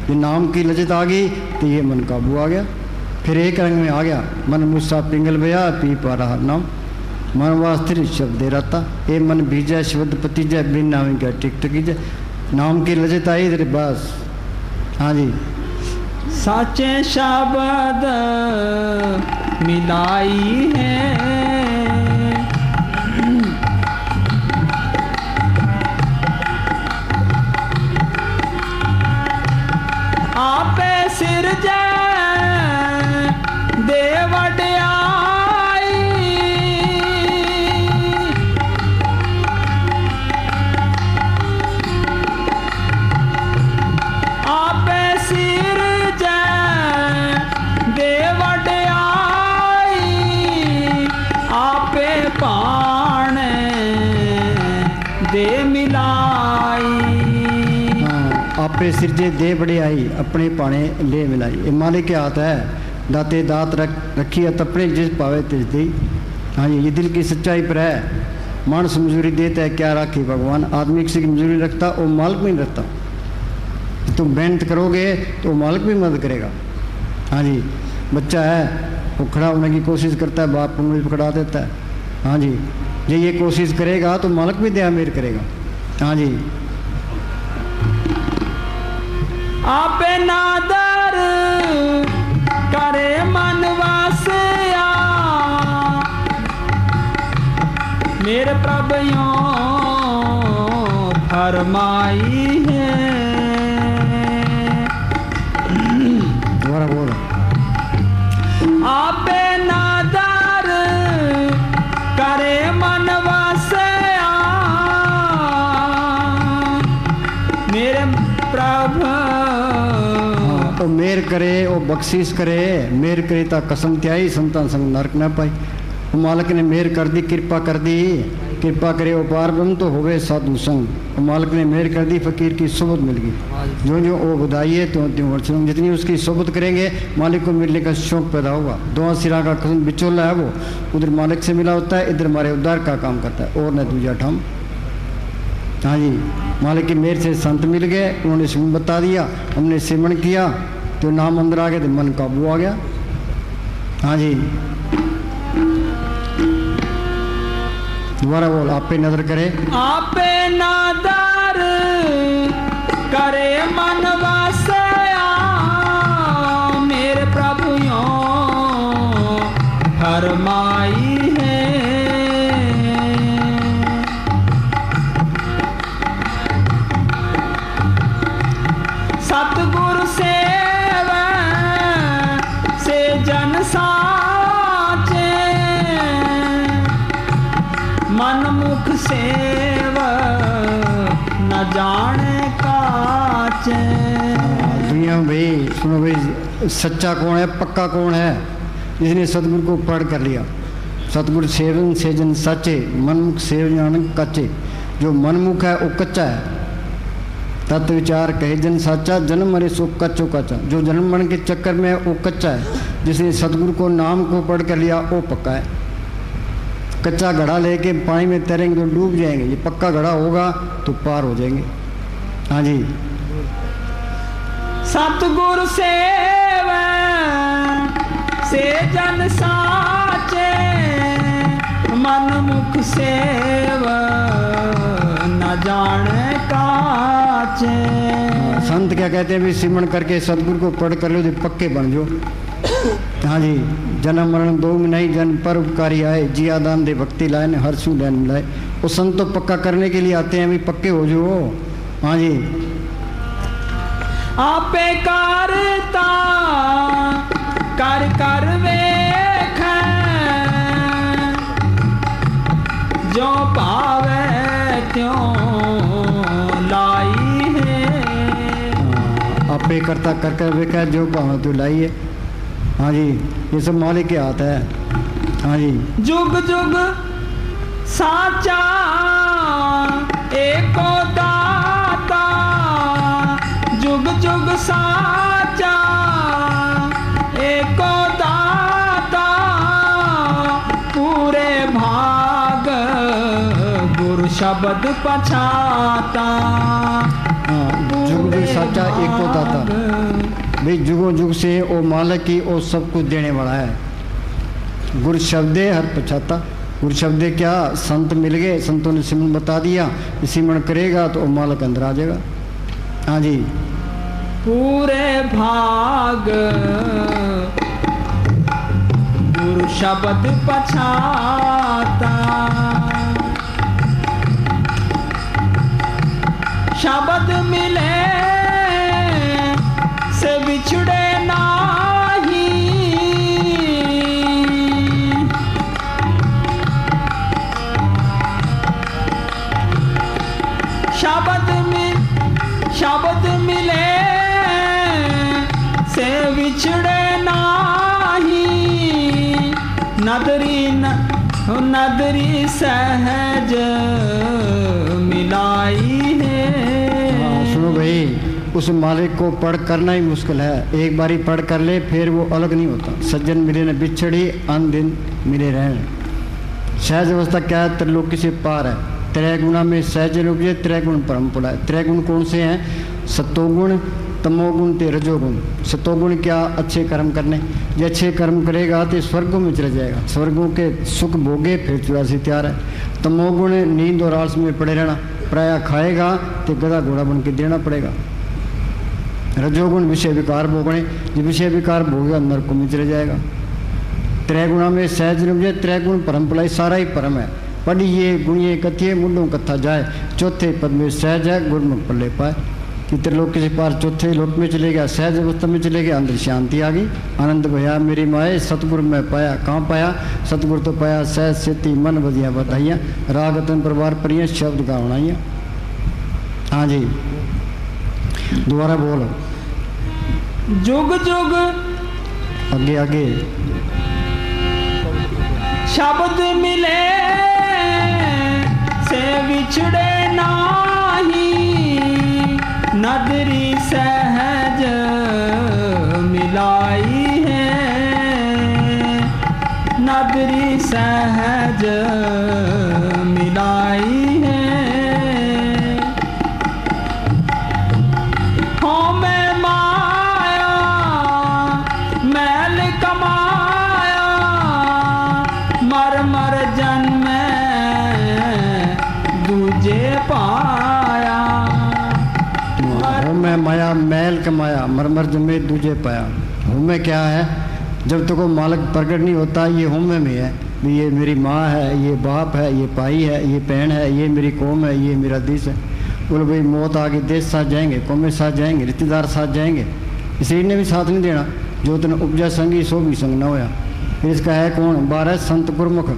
ये नाम की लजत आ गई तो ये मन काबू आ गया, फिर एक रंग में आ गया। मन मुस्सा पिंगल बया पी पा रहा नाम, मन वास्तिर शब्द दे रहता। ये मन भीजा शब्द पतीजा बिन नामी क्या टिक टकी नाम की लजत आई इधर बस। हाँ जी, साचे शब्द मिलाई है। आपे सिरजै दे वड्याई, आपे सिरजै दे वड्याई, आपे पाणे दे मिलाई। आपे सिरजे दे बड़े आई, अपने पाने ले मिलाई। ये मालिक के हाथ है, दाते दात रखी है तपने जिस पावे तिस दी। हाँ जी, ये दिल की सच्चाई पर है। मानस मजदूरी देता है क्या राखी भगवान, आदमी किसी की मजदूरी रखता वो मालिक भी नहीं रखता। तुम मेहनत करोगे तो मालिक भी मदद करेगा। हाँ जी, बच्चा है वो खड़ा होने की कोशिश करता है, बाप उंगली पकड़ा देता है। हाँ जी, जो ये कोशिश करेगा तो मालिक भी दया मेर करेगा। हाँ जी, आपे नादर करे मन वासया, मेरे प्रभु यों फरमाई है। दोबारा बोलो। आपे नादर करे मन वासया, मेरे प्रभु तो मेर करे वो बख्शीश करे, मेर करे ता कसम त्याई संतान संग नरक न पाई। वो मालिक ने मेर कर दी, कृपा कर दी, कृपा करे वो पार ब्रह्म तो होवे साधु संग। वो मालिक ने मेर कर दी, फकीर की सोबत मिल गई। जो जो वो बुधाइए त्यों त्यों वर्षों, जितनी उसकी सोबत करेंगे मालिक को मिलने का शौक पैदा होगा। दोनों सिरा का कसम बिचोला है वो, उधर मालिक से मिला होता है, इधर हमारे उद्धार का काम करता है और न दूजा ठाम। हाँ जी, मालिक की मेर से संत मिल गए, उन्होंने सिमरन बता दिया, हमने सिमरन किया तो नाम अंदर आ गया तो मन काबू आ गया। हाँ जी, दोबारा बोल। आप पे नजर करे, आपे नादर करे मन वासया, मेरे प्रभु यों फरमाई है। सतगुरु सेवा से जन साचे, मन मुख सेवा न जाने काचे। दुनिया में भाई सुनो भाई, सच्चा कौन है, पक्का कौन है? जिसने सतगुरु को पढ़ कर लिया। सतगुरु सेवन से जन साचे, मनमुख सेव जान कच्चे। जो मनमुख है वो कच्चा है, तत्व विचार कहे जन साचा, जन्म मरे सो कच्चो कच्चा। जो जन्म मरण के चक्कर में है वो कच्चा है, जिसने सतगुरु को नाम को पढ़ कर लिया वो पक्का है। कच्चा घड़ा लेके पानी में तैरेंगे तो डूब जाएंगे, ये पक्का घड़ा होगा तो पार हो जाएंगे। हाँ जी, सतगुरु सेवा से जन साचे, मन मुख सेवा न जाने काचे। संत क्या कहते हैं भी सिमरन करके सतगुरु को पढ़ कर लो तो पक्के बन जाओ। हाँ जी, जन्म मरण दो में नहीं, जन पर उपकारी आए, जिया दान दे भक्ति लाए ने हर सू लैन मिलाए। वो संत तो पक्का करने के लिए आते हैं, भी पक्के हो जाओ। हाँ जी, आपे करता कर कर वेख, जो पावे त्यों लाई है। आपे करता कर कर वेखा, जो पावे तो लाई है। हाँ जी, ये सब मालिक के हाथ है। हाँ जी, जुग जुग साचा गुरु शब्द पछाता। हाँ, जुग जुग साचा एको दाता। भाई जुगों जुग से वो मालिक ही वो सब कुछ देने वाला है। गुरु शब्दे हर पछाता। गुरु शब्दे क्या, संत मिल गए, संतों ने सिमरन बता दिया, सिमरन करेगा तो वो मालिक अंदर आ जाएगा। हाँ जी, पूरे भाग गुरु शब्द पछाता। शब्द मिले से बिछड़े नाही। शब्द मिले से बिछड़े नाही। नदरी सहज मिलाई है। सुनो भाई, उस मालिक को पढ़ करना ही मुश्किल है। एक बारी पढ़ कर ले फिर वो अलग नहीं होता। सज्जन मिले न बिछड़ी अन दिन मिले रहन। सहज अवस्था क्या है, त्रिलोकी से पार है। त्रय गुणा में सहज उपजे, त्रय गुण परम पुला है। त्रय गुण कौन से हैं? सत्वगुण, तमोगुण ते रजोगुण। सत्वगुण क्या, अच्छे कर्म करने। जो अच्छे कर्म करेगा तो स्वर्गों में चला जाएगा, स्वर्गों के सुख भोगे, फिर 84 तैयार है। तमोगुण नींद और आलस में पड़े रहना, प्राय खाएगा तो गधा घोड़ा बन के देना पड़ेगा। रजोगुण विषय विकार भोगने, जो विषय विकार भोगेगा नरकों में चले जाएगा। त्रय गुणा में सहज उपजे, त्रय गुण परम पुलाई, सारा ही परम है। पढ़िए गुणिए कथिए मुंडों कथा जाए, चौथे पद में सहज है गुरमुख पल्ले पाए। कि त्रिलोक से पार चौथे लोक में चले गया, सहज अवस्था में चले गया, अंदर शांति आ गई। आनंद भया मेरी माए सतगुरु में पाया। कहाँ पाया? सतगुरु तो पाया सहज सेती मन बदियाँ बताइयाँ, रागतन परिवार परियाँ शब्द का बनाइयाँ। हाँ जी, दोबारा बोलो। जुग जुग आगे आगे। शब्द मिले से बिछड़े नाही। नदरी सहज मिलाई है। नदरी सहज मिलाई है। हो मैं माया मैल कमाया, मर मर जन्म दूजे पाया। हो मैं माया मैल कमाया, मर मर जन्मे दूजे पाया। हो में क्या है? जब तक वो मालिक प्रकट नहीं होता, ये होमे में है। ये मेरी माँ है, ये बाप है, ये भाई है, ये बहन है, ये मेरी कौम है, ये मेरा देश है। बोलो भाई मौत आगे देश साथ जाएंगे, कौमें साथ जाएंगे, रिश्तेदार साथ जाएंगे, शरीर ने भी साथ नहीं देना। जो तन उपजा संगी सो भी संग न होया। फिर इसका है कौन? 12 संत गुरमुख,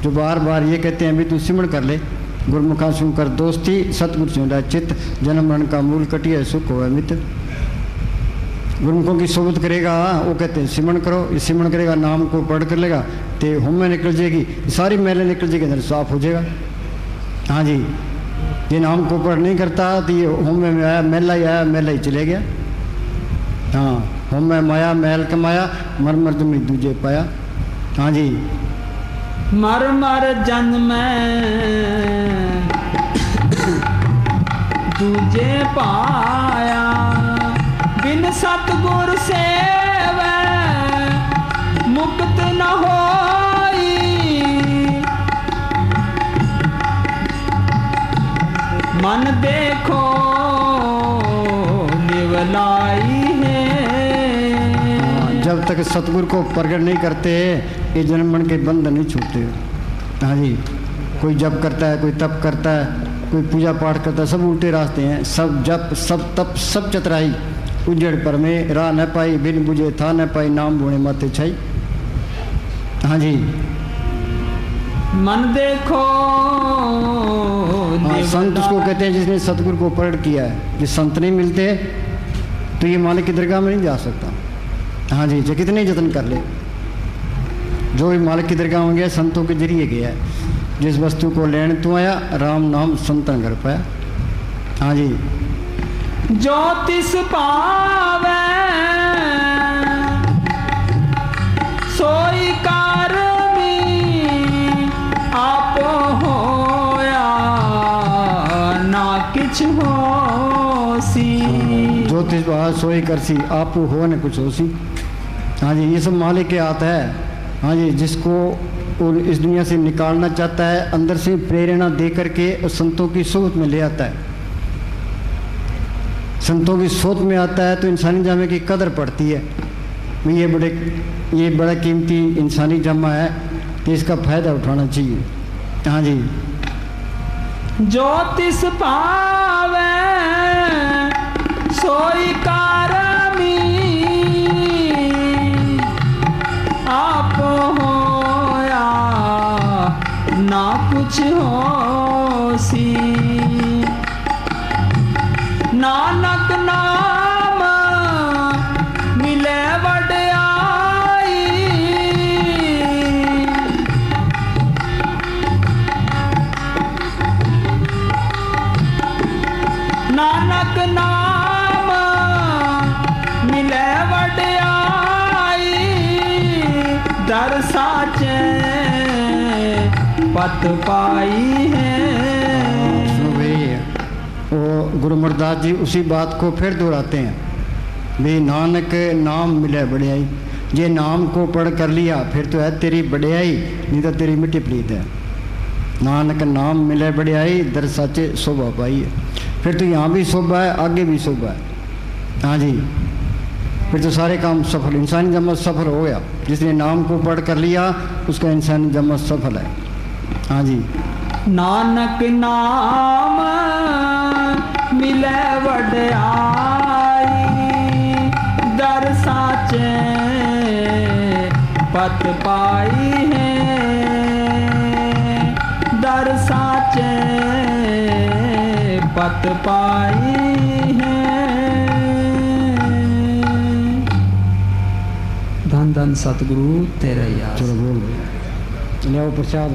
जो बार बार ये कहते हैं भी तू सिमरण कर ले। गुरमुखा सुनकर दोस्ती, सतगुरु चुंडा चित्त, जन्म मरण का मूल कटिया सुख हो मित्र। गुरमुखों की सोबत करेगा, वो कहते हैं सिमरण करो। ये सिमरण करेगा, नाम को पढ़ कर लेगा तो होमे निकल जाएगी, सारी मैले निकल जाएगी, अंदर साफ हो जाएगा। हाँ जी, ये नाम को पढ़ नहीं करता तो ये होमे में आया मेला ही आया, मेला ही चले गया। हाँ, होमे माया मैल कमाया, मर मर जमी दूजे पाया। हाँ जी, मर मर जन्म दूजे पाया। बिन सतगुर सेवे मुक्त न होई। मन देखो निवलाई है। जब तक सतगुरु को प्रकट नहीं करते ये जन्म मरण के बंधन नहीं छूटते। हाँ जी, कोई जप करता है, कोई तप करता है, कोई पूजा पाठ करता है, सब उल्टे रास्ते हैं। सब जप सब तप सब चतराई, उजड़ पर में राह न पाई, बिन बुझे था न पाई, नाम बुने माथे छाई। हाँ जी, मन देखो संत उसको कहते हैं जिसने सतगुरु को प्रकट किया है। जिस संत नहीं मिलते तो ये मालिक की दरगाह में नहीं जा सकता। हाँ जी, जो कितने जतन कर ले, जो भी मालिक की दरगाह में गया संतों के जरिए गया है। जिस वस्तु को लेने तू आया, राम नाम संतन कर पाया। हाँ जी, ज्योतिष पावे सोई कारमी आप होया। कुछ होसी। जो तिस बात सोई करसी आप हो न कुछ होसी। हाँ जी, ये सब मालिक के हाथ है। हाँ जी, जिसको और इस दुनिया से निकालना चाहता है, अंदर से प्रेरणा दे करके संतों की सोच में ले आता है। संतों की सोच में आता है तो इंसानी जामे की कदर पड़ती है। ये बड़ा कीमती इंसानी जामा है, तो इसका फायदा उठाना चाहिए। हाँ जी, ज्योतिष पावे सोई कारमी, आप होया ना कुछ होसी। नानक नाम मिले वड्याई, नानक नाम मिले वड्याई, दर साचे पत पाई है। सुनो भाई, वो गुरु अमरदास जी उसी बात को फिर दोहराते हैं, भाई नानक नाम मिले बढ़ियाई। ये नाम को पढ़ कर लिया फिर तो है तेरी बढ़ियाई, नहीं तो तेरी मिट्टी प्रीत है। नानक नाम मिले बढ़ियाई, दर साचे शोभा पाई है। फिर तो यहाँ भी शोभा है, आगे भी शोभा है। हाँ जी, फिर तो सारे काम सफल, इंसानी जन्म सफल हो गया। जिसने नाम को पढ़ कर लिया उसका इंसानी जन्म सफल है। हाँ जी, नानक नाम मिले वड्याई, दर साचे पत पाई है। दर साचे पत पाई है। धन धन सतगुरु तेरा याद। चलो बोल ले, प्रसाद।